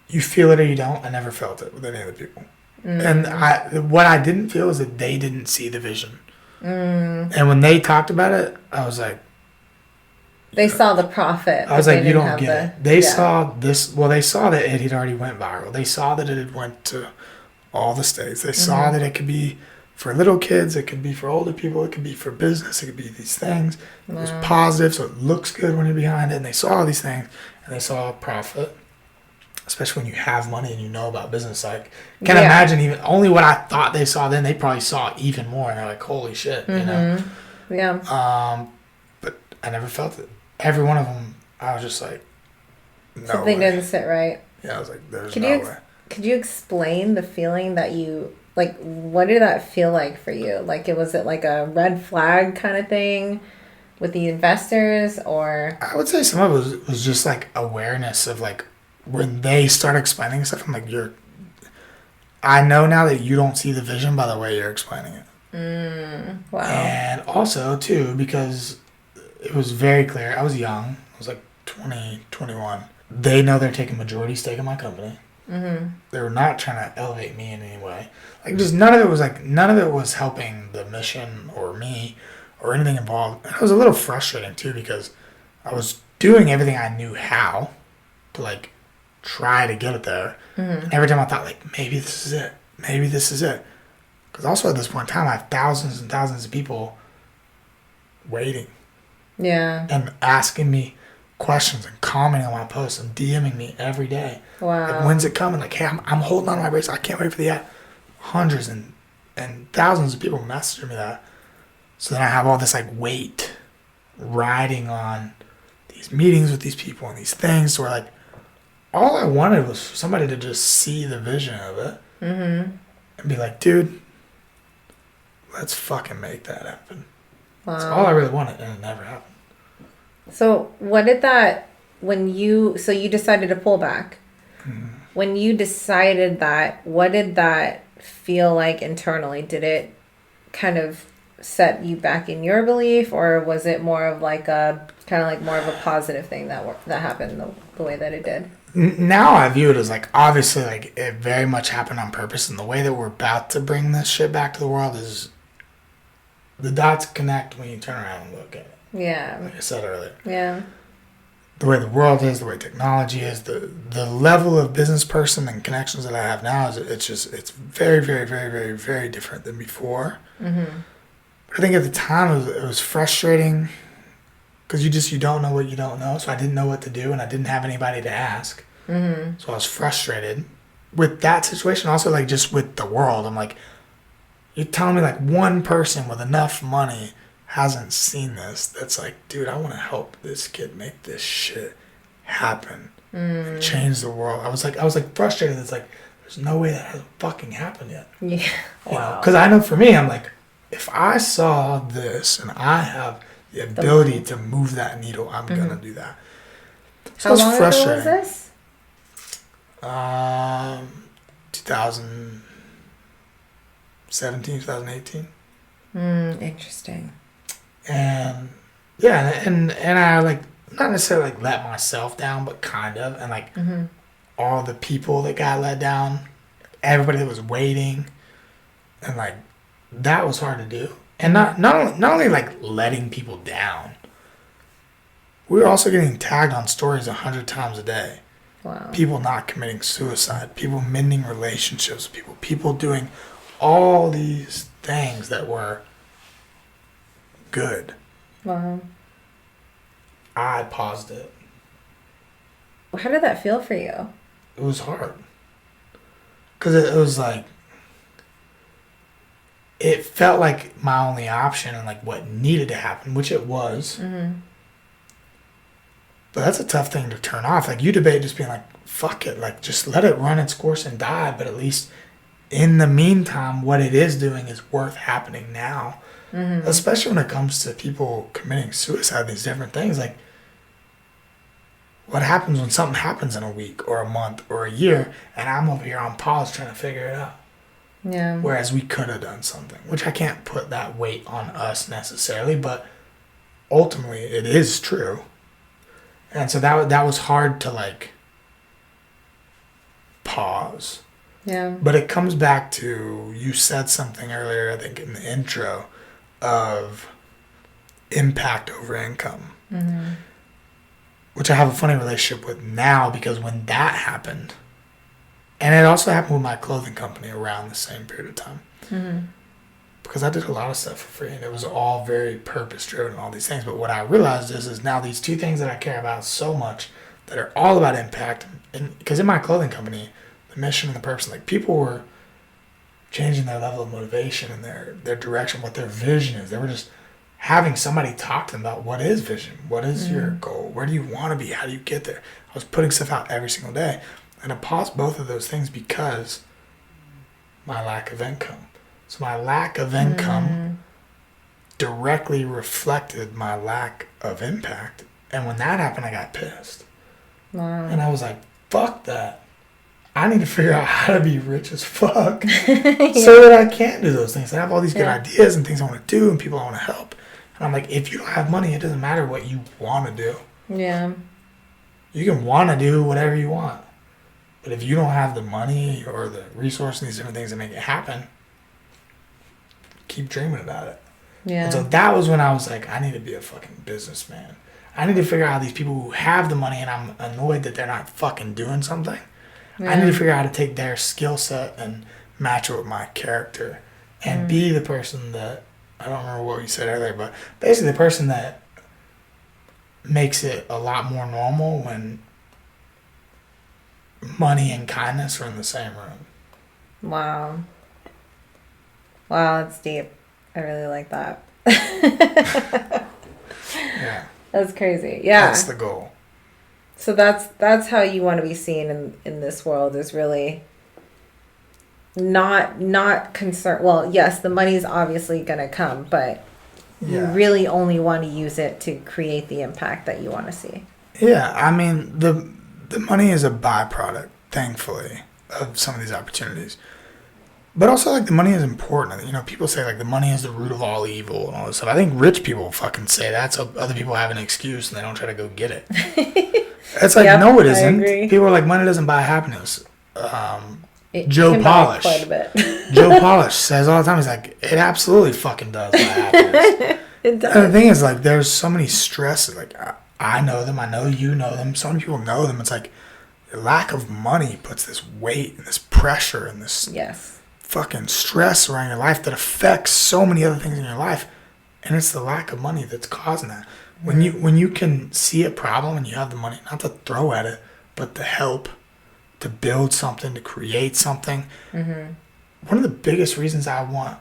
you feel it or you don't. I never felt it with any other people. And what I didn't feel is that they didn't see the vision. And when they talked about it, I was like, They saw the profit. I was but like, they you didn't don't have get it. They saw this. Well, they saw that it had already went viral. They saw that it had went to all the states. They saw that it could be for little kids. It could be for older people. It could be for business. It could be these things. It was positive, so it looks good when you're behind it. And they saw all these things, and they saw profit. Especially when you have money and you know about business. Like, can't imagine even only what I thought they saw then. They probably saw even more, and they're like, holy shit, you know? Yeah. But I never felt it. Every one of them, I was just like, no Something way. didn't sit right. Yeah, I was like, there's Could no way. Could you explain the feeling that you, like, what did that feel like for you? Like, was it like a red flag kind of thing with the investors, or? I would say some of it was just like awareness of like, when they start explaining stuff, I'm like, I know now that you don't see the vision by the way you're explaining it. Wow. And also, too, because it was very clear. I was young. I was like 20, 21. They know they're taking majority stake in my company. They were not trying to elevate me in any way. Like, just none of it was helping the mission or me or anything involved. And it was a little frustrating, too, because I was doing everything I knew how to, like, try to get it there. And every time I thought, like, maybe this is it. Maybe this is it. Because also at this point in time, I have thousands and thousands of people waiting. Yeah. And asking me questions and commenting on my posts and DMing me every day. Wow. Like, when's it coming? Like, hey, I'm holding on to my race. I can't wait for the app. Hundreds and thousands of people messaging me that. So then I have all this, like, weight riding on these meetings with these people and these things where, like, all I wanted was for somebody to just see the vision of it and be like, dude, let's fucking make that happen. Wow. That's all I really wanted, and it never happened. So what did that, you decided to pull back. When you decided that, what did that feel like internally? Did it kind of set you back in your belief, or was it more of like a kind of like more of a positive thing that happened the way that it did? Now I view it as like, obviously, like, it very much happened on purpose, and the way that we're about to bring this shit back to the world is the dots connect when you turn around and look at it. Yeah. Like I said earlier. Yeah. The way the world is, the way technology is, the level of business person and connections that I have now it's very, very, very, very, very different than before. Mm-hmm. But I think at the time it was frustrating because you don't know what you don't know. So I didn't know what to do and I didn't have anybody to ask. Mm-hmm. So I was frustrated with that situation. Also, like, just with the world. I'm like, you're telling me like one person with enough money hasn't seen this. That's like, dude, I want to help this kid make this shit happen. And change the world. I was like frustrated. It's like, there's no way that hasn't fucking happened yet. Yeah. Wow. Because I know for me, I'm like, if I saw this and I have the ability to move that needle, I'm gonna do that. So How long ago was this? 2017, 2018. Interesting. And yeah, and I like not necessarily like let myself down, but kind of, and like all the people that got let down, everybody that was waiting, and like that was hard to do. And not only like letting people down, we were also getting tagged on stories 100 times a day. Wow. People not committing suicide, people mending relationships, people doing all these things that were good. Wow. I paused it. How did that feel for you? It was hard. Because it was like, it felt like my only option and like what needed to happen, which it was. But that's a tough thing to turn off. Like, you debate just being like, fuck it, like just let it run its course and die. But at least in the meantime, what it is doing is worth happening now. Especially when it comes to people committing suicide, these different things. Like, what happens when something happens in a week or a month or a year and I'm over here on pause trying to figure it out? Yeah. Whereas we could have done something, which I can't put that weight on us necessarily, but ultimately it is true. And so that was hard to like pause. Yeah. But it comes back to, you said something earlier, I think in the intro, of impact over income. Which I have a funny relationship with now, because when that happened, and it also happened with my clothing company around the same period of time. Because I did a lot of stuff for free and it was all very purpose driven and all these things. But what I realized is now these two things that I care about so much that are all about impact. And because in my clothing company, the mission and the purpose, like, people were changing their level of motivation and their direction, what their vision is. They were just having somebody talk to them about, what is vision? What is your goal? Where do you want to be? How do you get there? I was putting stuff out every single day. And I paused both of those things because my lack of income. So my lack of income directly reflected my lack of impact. And when that happened, I got pissed. Wow. And I was like, fuck that. I need to figure out how to be rich as fuck so that I can do those things. I have all these good ideas and things I want to do and people I want to help. And I'm like, if you don't have money, it doesn't matter what you want to do. Yeah. You can want to do whatever you want. But if you don't have the money or the resources and these different things that make it happen, keep dreaming about it. Yeah. And so that was when I was like, I need to be a fucking businessman. I need to figure out how these people who have the money and I'm annoyed that they're not fucking doing something. I need to figure out how to take their skill set and match it with my character and be the person that, I don't remember what you said earlier, but basically the person that makes it a lot more normal when money and kindness are in the same room. Wow. Wow, that's deep. I really like that. Yeah. That's crazy. Yeah. That's the goal. So that's how you want to be seen in this world, is really not concerned. Well, yes, the money's obviously going to come, but you really only want to use it to create the impact that you want to see. Yeah, I mean, the money is a byproduct, thankfully, of some of these opportunities. But also, like, the money is important. You know, people say, like, the money is the root of all evil and all this stuff. I think rich people fucking say that so other people have an excuse and they don't try to go get it. It's like, no, it isn't. People are like, money doesn't buy happiness. Joe Polish. Quite a bit. Joe Polish says all the time, he's like, it absolutely fucking does buy happiness. It And the does. thing is, like, there's so many stresses. Like, I know them. I know you know them. So many people know them. It's like the lack of money puts this weight and this pressure and this Yes. fucking stress around your life that affects so many other things in your life. And it's the lack of money that's causing that. When you can see a problem and you have the money, not to throw at it, but to help, to build something, to create something. Mm-hmm. One of the biggest reasons I want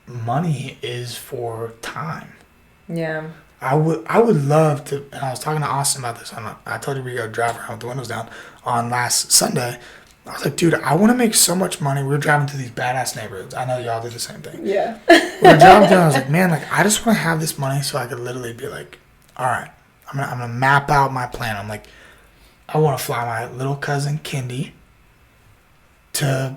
money is for time. Yeah. I would love to, and I was talking to Austin about this. I told you we go drive around with the windows down on last Sunday. I was like, dude, I want to make so much money. We were driving through these badass neighborhoods. I know y'all do the same thing. Yeah. We were driving through, and I was like, man, like I just want to have this money so I could literally be like, all right, I'm gonna map out my plan. I'm like, I want to fly my little cousin Kendi to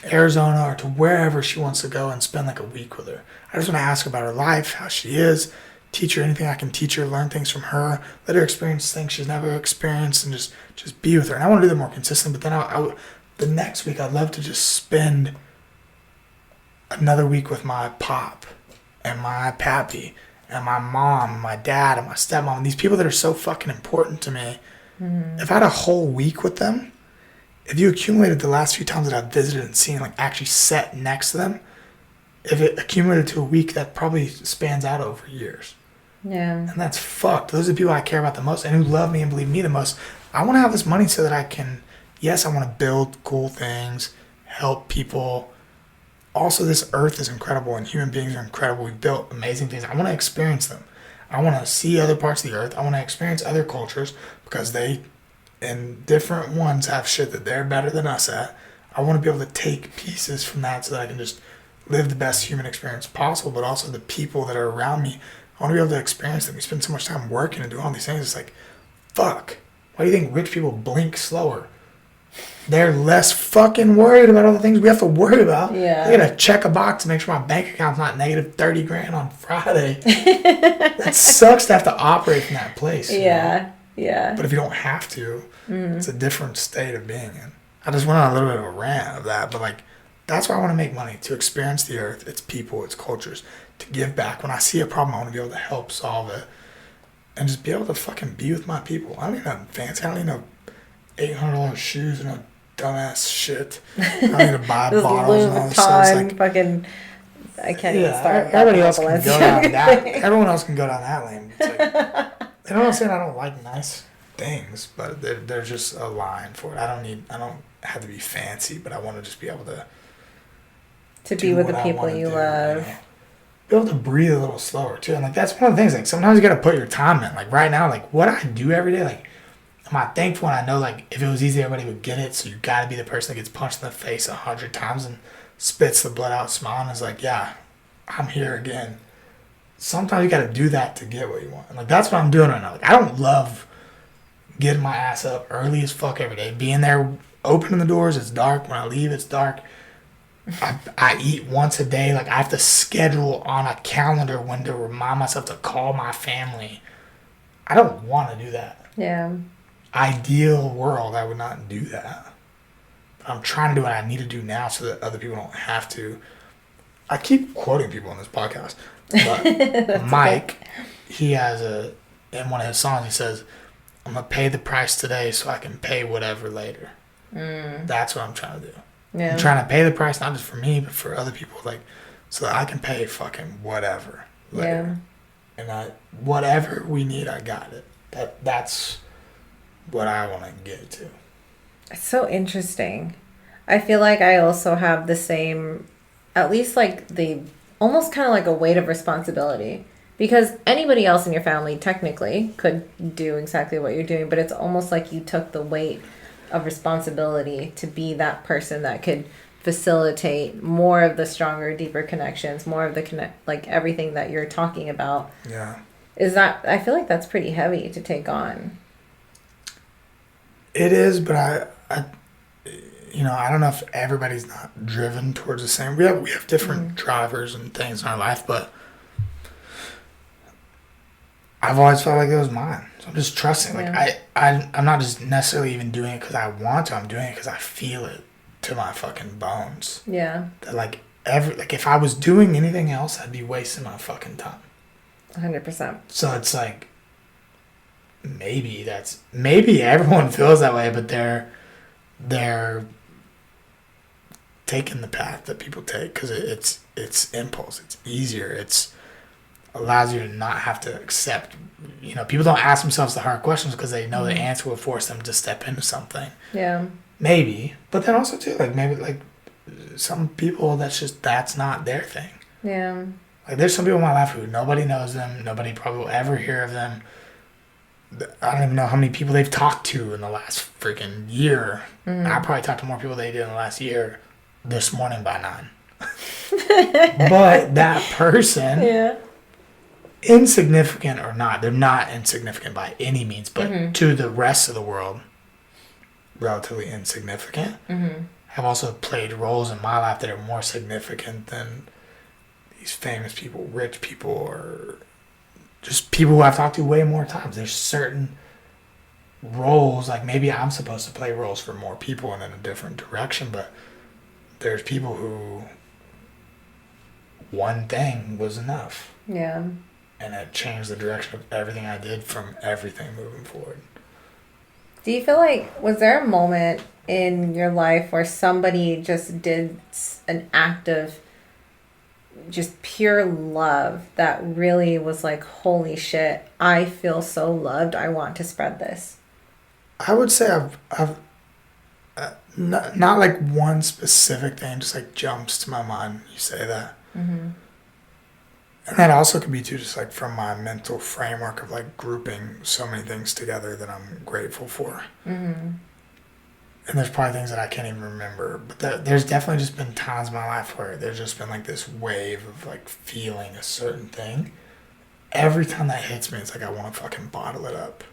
Arizona or to wherever she wants to go and spend like a week with her. I just want to ask her about her life, how she is, teach her anything I can teach her, learn things from her, let her experience things she's never experienced, and just be with her. And I want to do that more consistent. But then the next week, I'd love to just spend another week with my pop and my pappy and my mom and my dad and my stepmom and these people that are so fucking important to me. Mm-hmm. If I had a whole week with them, if you accumulated the last few times that I've visited and seen, like actually sat next to them, if it accumulated to a week, that probably spans out over years. Yeah. And that's fucked. Those are the people I care about the most and who love me and believe me the most. I want to have this money so that I can, yes, I want to build cool things, help people. Also, this earth is incredible and human beings are incredible. We've built amazing things. I want to experience them. I want to see other parts of the earth. I want to experience other cultures because they, and different ones have shit that they're better than us at. I want to be able to take pieces from that so that I can just live the best human experience possible, but also the people that are around me. I want to be able to experience them. We spend so much time working and doing all these things. It's like, fuck. Why do you think rich people blink slower? They're less fucking worried about all the things we have to worry about. Yeah. They gotta check a box to make sure my bank account's not negative 30 grand on Friday. That sucks to have to operate from that place. Yeah. Know? Yeah. But if you don't have to, it's a different state of being in. I just went on a little bit of a rant of that, but like, that's why I want to make money, to experience the earth, its people, its cultures, to give back. When I see a problem, I want to be able to help solve it and just be able to fucking be with my people. I don't need nothing fancy. I don't need no $800 shoes and no dumbass shit. I don't need to buy This bottles Louis and all this stuff. It's Vuitton like, fucking. I can't even start. everybody else can go down that. thing. Everyone else can go down that lane. It's like, and I'm not saying I don't like nice things, but there's just a line for it. I don't have to be fancy, but I want to just be able to be with the what I people wanna you do, love. you know? Be able to breathe a little slower too. And like that's one of the things, like sometimes you gotta put your time in. Like right now, like what I do every day, like am I thankful? And I know like if it was easy everybody would get it, so you gotta be the person that gets punched in the face 100 times and spits the blood out smiling is like, yeah, I'm here again. Sometimes you gotta do that to get what you want. And like that's what I'm doing right now. Like I don't love getting my ass up early as fuck every day, being there, opening the doors, it's dark. When I leave, it's dark. I eat once a day. Like I have to schedule on a calendar when to remind myself to call my family. I don't want to do that. Yeah. Ideal world, I would not do that. But I'm trying to do what I need to do now so that other people don't have to. I keep quoting people on this podcast, but Mike, he has in one of his songs, he says, I'm going to pay the price today so I can pay whatever later. That's what I'm trying to do. Yeah. I'm trying to pay the price, not just for me, but for other people, like, so that I can pay fucking whatever later. Yeah. And whatever we need, I got it. That's what I want to get to. It's so interesting. I feel like I also have the same, at least like the, almost kind of like a weight of responsibility. Because anybody else in your family technically could do exactly what you're doing, but it's almost like you took the weight of responsibility to be that person that could facilitate more of the stronger, deeper connections, more of the like everything that you're talking about. Yeah. I feel like that's pretty heavy to take on. It is, but I I don't know if everybody's not driven towards the same. We have different drivers and things in our life, but I've always felt like it was mine. So I'm just trusting. Like I'm not just necessarily even doing it because I want to. I'm doing it because I feel it to my fucking bones. Yeah. That like if I was doing anything else, I'd be wasting my fucking time. 100%. So it's like, maybe everyone feels that way, but they're taking the path that people take because it's impulse. It's easier. It's allows you to not have to accept. People don't ask themselves the hard questions because they know the answer will force them to step into something. Yeah. Maybe, but then also too, like maybe like some people that's not their thing. Yeah. Like there's some people in my life who nobody knows them. Nobody probably will ever hear of them. I don't even know how many people they've talked to in the last freaking year. I probably talked to more people than they did in the last year this morning by 9. But that person, Yeah. insignificant or not, they're not insignificant by any means, but to the rest of the world, relatively insignificant, have also played roles in my life that are more significant than these famous people, rich people, or just people who I've talked to way more times. There's certain roles, like maybe I'm supposed to play roles for more people and in a different direction, but there's people who one thing was enough. Yeah. And it changed the direction of everything I did from everything moving forward. Do you feel like, was there a moment in your life where somebody just did an act of just pure love that really was like, holy shit, I feel so loved, I want to spread this? I would say I've not like one specific thing just like jumps to my mind when you say that. And that also could be too just like from my mental framework of like grouping so many things together that I'm grateful for. And there's probably things that I can't even remember, but there's definitely just been times in my life where there's just been like this wave of like feeling a certain thing. Every time that hits me, it's like I want to fucking bottle it up.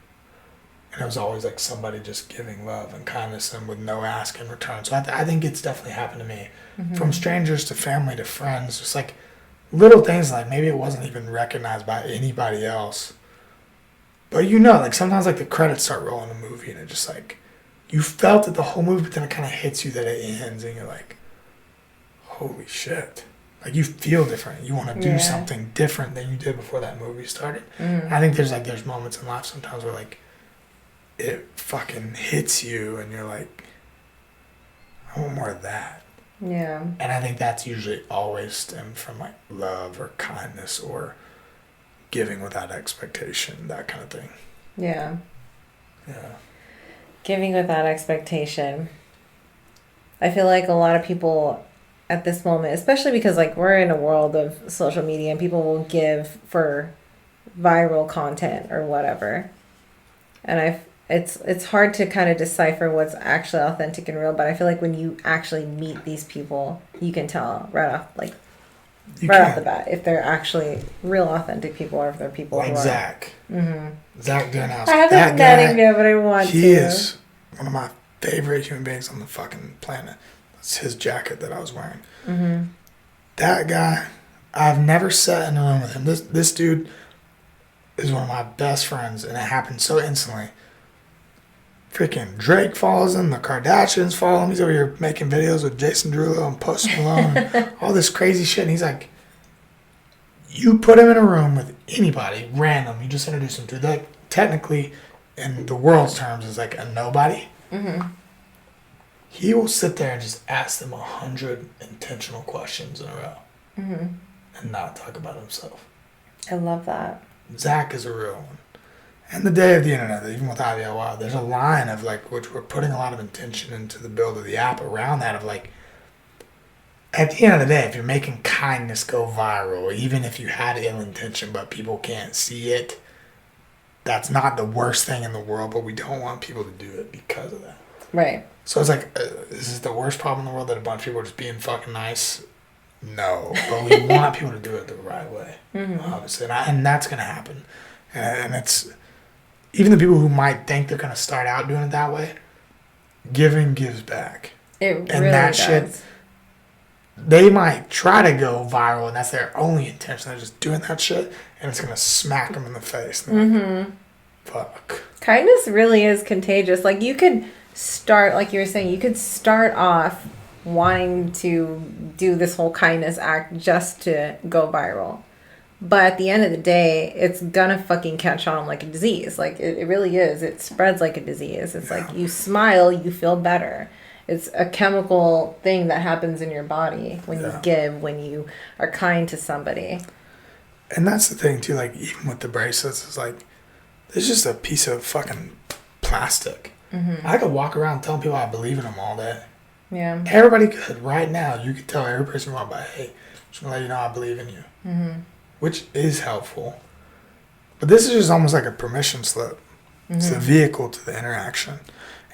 And it was always like somebody just giving love and kindness and with no ask in return. So I think it's definitely happened to me. From strangers to family to friends, just like little things like maybe it wasn't even recognized by anybody else. But like sometimes like the credits start rolling a movie and it just like, you felt it the whole movie, but then it kind of hits you that it ends and you're like, holy shit. Like you feel different. You want to do something different than you did before that movie started. I think there's moments in life sometimes where like it fucking hits you and you're like, I want more of that. Yeah. And I think that's usually always stemmed from like love or kindness or giving without expectation, that kind of thing. Yeah. Yeah. Giving without expectation. I feel like a lot of people at this moment, especially because like we're in a world of social media and people will give for viral content or whatever. And it's hard to kind of decipher what's actually authentic and real, but I feel like when you actually meet these people, you can tell right off the bat if they're actually real authentic people or if they're people like who are. Zach. Zach Danna-Gift. I haven't met him yet, but I want to. He is one of my favorite human beings on the fucking planet. That's his jacket that I was wearing. That guy, I've never sat in a room with him. This dude is one of my best friends, and it happened so instantly. Freaking Drake follows him, the Kardashians follow him. He's over here making videos with Jason Derulo and Post Malone and all this crazy shit. And he's like, you put him in a room with anybody, random, you just introduce him to that. Technically, in the world's terms, is like a nobody. He will sit there and just ask them 100 intentional questions in a row and not talk about himself. I love that. Zach is a real one. And the day of the internet, even with IVL, there's a line of like, which we're putting a lot of intention into the build of the app around that of like, at the end of the day, if you're making kindness go viral, even if you had ill intention but people can't see it, that's not the worst thing in the world, but we don't want people to do it because of that. Right. So it's like, is this the worst problem in the world that a bunch of people are just being fucking nice? No, but we want people to do it the right way, obviously, and that's going to happen. And it's, even the people who might think they're going to start out doing it that way, giving gives back. It and really that does. shit, they might try to go viral, and that's their only intention. They're just doing that shit, and it's going to smack them in the face. Like, fuck. Kindness really is contagious. Like you could start, like you were saying, you could start off wanting to do this whole kindness act just to go viral. But at the end of the day, it's gonna fucking catch on like a disease. Like it really is. It spreads like a disease. It's like you smile, you feel better. It's a chemical thing that happens in your body when you give, when you are kind to somebody. And that's the thing too, like even with the bracelets, it's like there's just a piece of fucking plastic. I could walk around telling people I believe in them all day. Yeah. Everybody could. Right now, you could tell every person you want by, hey, just gonna let you know I believe in you. Which is helpful. But this is just almost like a permission slip. It's the vehicle to the interaction.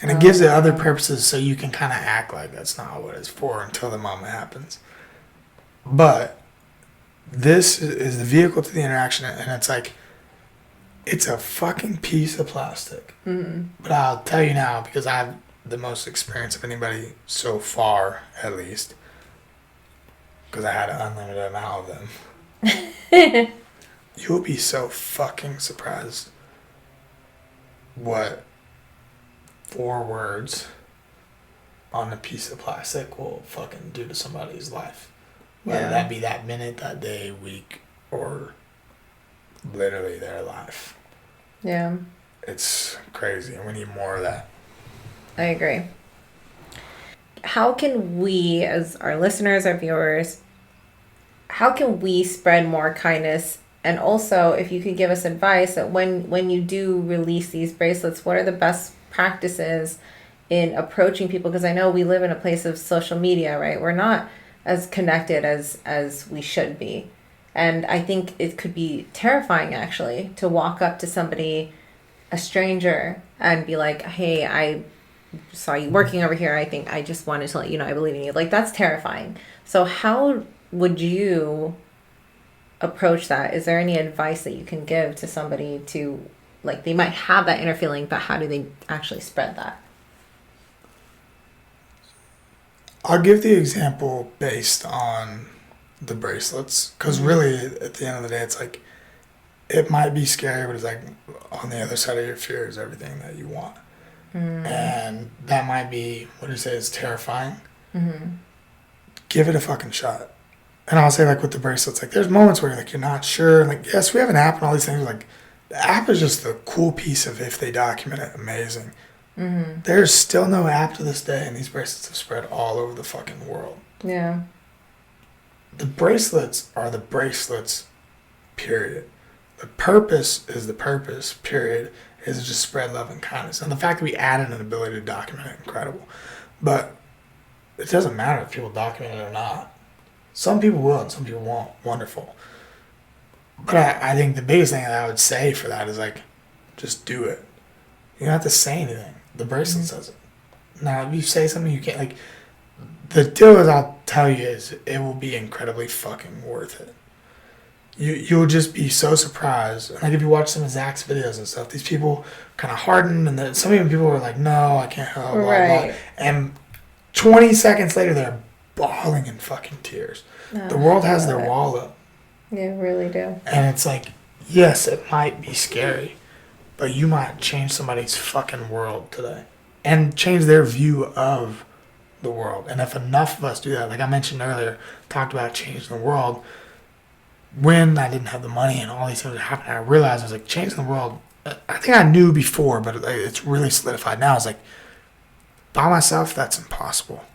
And it gives it other purposes so you can kind of act like that's not what it's for until the moment happens. But this is the vehicle to the interaction, and it's like, it's a fucking piece of plastic. But I'll tell you now, because I have the most experience of anybody so far, at least, because I had an unlimited amount of them. You'll be so fucking surprised what 4 words on a piece of plastic will fucking do to somebody's life. Whether that be that minute, that day, week, or literally their life. Yeah. It's crazy, and we need more of that. I agree. How can we, as our listeners, our viewers, how can we spread more kindness? And also, if you could give us advice that when you do release these bracelets, what are the best practices in approaching people? Because I know we live in a place of social media, right? We're not as connected as we should be. And I think it could be terrifying, actually, to walk up to somebody, a stranger, and be like, hey, I saw you working over here. I just wanted to let you know I believe in you. Like, that's terrifying. So how would you approach that? Is there any advice that you can give to somebody to, like, they might have that inner feeling, but how do they actually spread that? I'll give the example based on the bracelets, because really at the end of the day, it's like, it might be scary, but it's like on the other side of your fear is everything that you want. And that might be, what do you say, is terrifying. Give it a fucking shot. And I'll say, like, with the bracelets, like, there's moments where you're not sure. Like, yes, we have an app and all these things. Like, the app is just the cool piece of, if they document it, amazing. There's still no app to this day, and these bracelets have spread all over the fucking world. Yeah. The bracelets are the bracelets, period. The purpose is the purpose, period, is to just spread love and kindness. And the fact that we added an ability to document it, incredible. But it doesn't matter if people document it or not. Some people will and some people won't. Wonderful. But I think the biggest thing that I would say for that is, like, just do it. You don't have to say anything. The bracelet says it. Now, if you say something you can't, like, the deal is, I'll tell you, is it will be incredibly fucking worth it. You'll just be so surprised. Like, if you watch some of Zach's videos and stuff, these people kind of harden, and then some even people are like, no, I can't help, blah, blah. And 20 seconds later, they're bawling in fucking tears. The world has their wall up. Yeah, really do. And it's like, yes, it might be scary, but you might change somebody's fucking world today and change their view of the world. And if enough of us do that, like I mentioned earlier, talked about changing the world, when I didn't have the money and all these things that happened, I realized I was like, changing the world, I think I knew before, but it's really solidified now. It's like, by myself, that's impossible.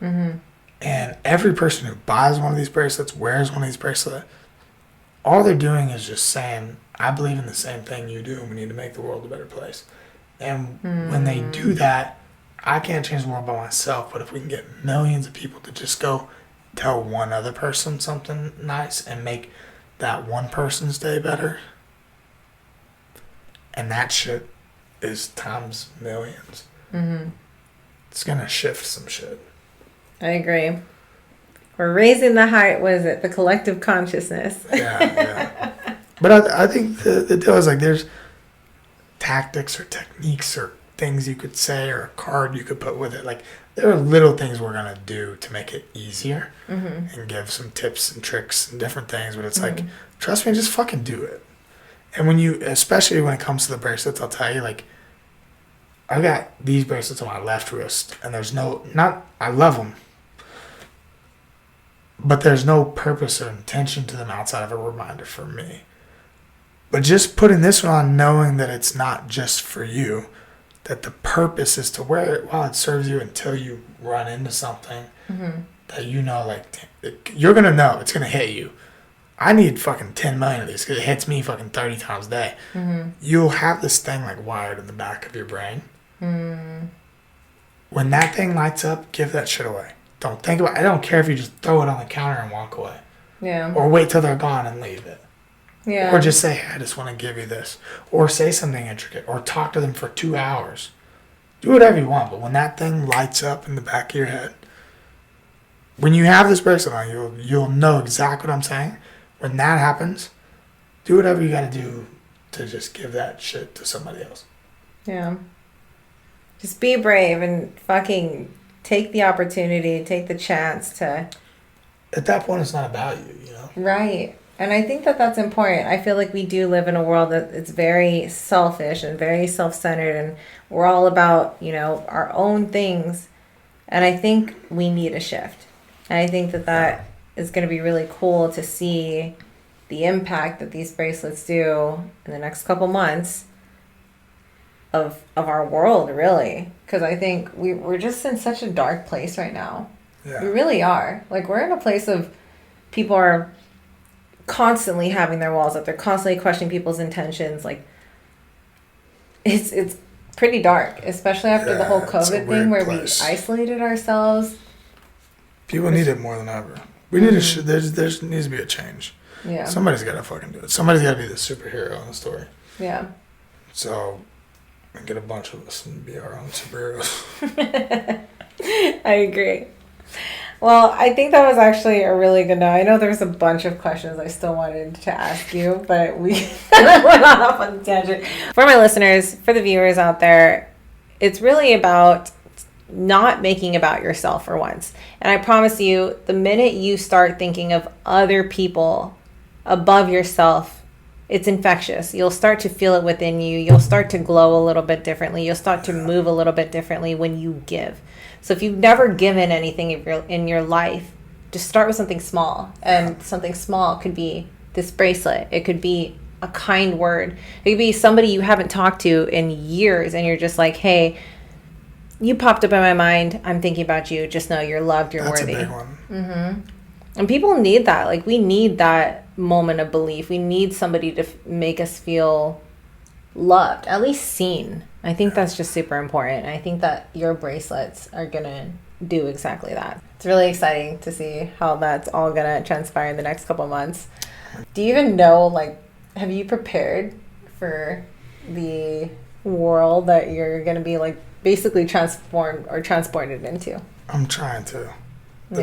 And every person who buys one of these bracelets, wears one of these bracelets, all they're doing is just saying, I believe in the same thing you do, and we need to make the world a better place. And when they do that, I can't change the world by myself, but if we can get millions of people to just go tell one other person something nice and make that one person's day better, and that shit is times millions. It's gonna shift some shit. I agree. We're raising the height, what is it? The collective consciousness. Yeah. But I think the deal is, like, there's tactics or techniques or things you could say or a card you could put with it. Like, there are little things we're going to do to make it easier and give some tips and tricks and different things. But it's like, trust me, just fucking do it. And when you, especially when it comes to the bracelets, I'll tell you, like, I've got these bracelets on my left wrist, and there's I love them. but there's no purpose or intention to them outside of a reminder for me. But just putting this one on, knowing that it's not just for you, that the purpose is to wear it while it serves you until you run into something that you know, like, you're going to know. It's going to hit you. I need fucking 10 million of these because it hits me fucking 30 times a day. You'll have this thing, like, wired in the back of your brain. When that thing lights up, give that shit away. Don't think about it. I don't care if you just throw it on the counter and walk away. Yeah. Or wait till they're gone and leave it. Yeah. Or just say, hey, I just want to give you this. Or say something intricate. Or talk to them for 2 hours. Do whatever you want. But when that thing lights up in the back of your head, when you have this bracelet on, you'll know exactly what I'm saying. When that happens, do whatever you got to do to just give that shit to somebody else. Yeah. Just be brave and fucking take the opportunity, take the chance to... At that point, it's not about you, you know? Right. And I think that that's important. I feel like we do live in a world that it's very selfish and very self-centered, and we're all about, you know, our own things. And I think we need a shift. And I think that that is going to be really cool to see the impact that these bracelets do in the next couple months of our world, really. Because I think we're just in such a dark place right now. Yeah. We really are. Like, we're in a place of people are constantly having their walls up. They're constantly questioning people's intentions. Like, it's pretty dark, especially after the whole COVID thing where we isolated ourselves. People need it more than ever. We need to. There needs to be a change. Yeah. Somebody's got to fucking do it. Somebody's got to be the superhero in the story. Yeah. So, get a bunch of us and be our own superheroes. I agree. Well, I think that was actually a really good note. I know there's a bunch of questions I still wanted to ask you, but we went off on a tangent. For my listeners, for the viewers out there, it's really about not making about yourself for once. And I promise you, the minute you start thinking of other people above yourself, it's infectious. You'll start to feel it within you. You'll start to glow a little bit differently. You'll start to move a little bit differently when you give. So if you've never given anything in your life, just start with something small. And something small could be this bracelet. It could be a kind word. It could be somebody you haven't talked to in years and you're just like, hey, you popped up in my mind. I'm thinking about you. Just know you're loved. You're worthy. That's a big one. And people need that. Like, we need that moment of belief. We need somebody to make us feel loved, at least seen. I think that's just super important. I think that your bracelets are going to do exactly that. It's really exciting to see how that's all going to transpire in the next couple months. Do you even know, like, have you prepared for the world that you're going to be, like, basically transformed or transported into? I'm trying to. The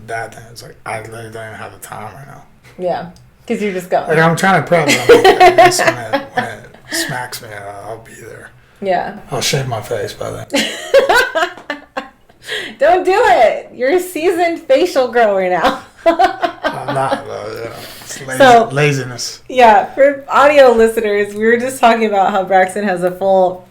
bad thing is, like, I literally don't even have the time right now. Yeah, because you're just going. Like, I'm trying to prep, but I'm like, when it smacks me, I'll be there. Yeah. I'll shave my face by then. Don't do it. You're a seasoned facial grower now. I'm not, though. It's laziness. Yeah, for audio listeners, we were just talking about how Braxton has a full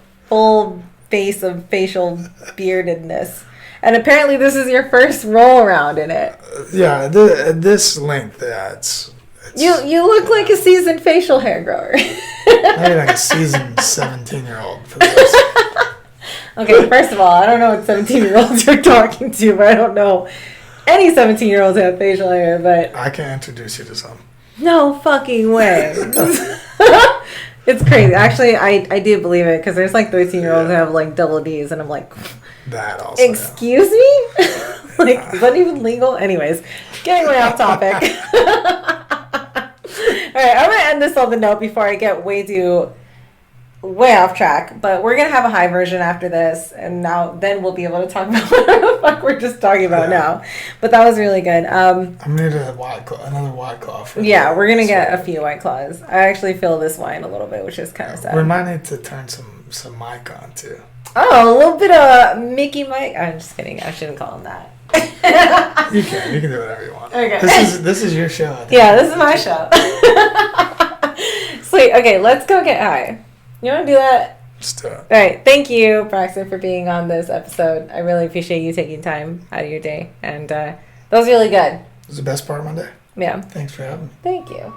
face of facial beardedness. And apparently this is your first roll around in it. Yeah, this length, it's you look like a seasoned facial hair grower. Maybe like a seasoned 17-year-old for this. Okay, first of all, I don't know what 17-year-olds you're talking to, but I don't know any 17-year-olds who have facial hair, but... I can introduce you to some. No fucking way. It's crazy. Actually, I do believe it, because there's like 13-year-olds who have like double Ds, and I'm like... That also. Excuse me? Like, is that even legal? Anyways, getting way off topic. All right, I'm going to end this on the note before I get way off track. But we're going to have a high version after this. And then we'll be able to talk about whatever the fuck we're just talking about now. But that was really good. I'm going to need another White Claw. We're going to get a few White Claws. I actually feel this wine a little bit, which is kind of sad. We might need to turn some mic on, too. Oh, a little bit of Mickey Mike. I'm just kidding. I shouldn't call him that. You can do whatever you want. Okay. This is your show. Yeah, this is my show. Sweet. Okay, let's go get high. You want to do that? Let's do it. All right. Thank you, Braxton, for being on this episode. I really appreciate you taking time out of your day. And That was really good. It was the best part of my day. Yeah. Thanks for having me. Thank you.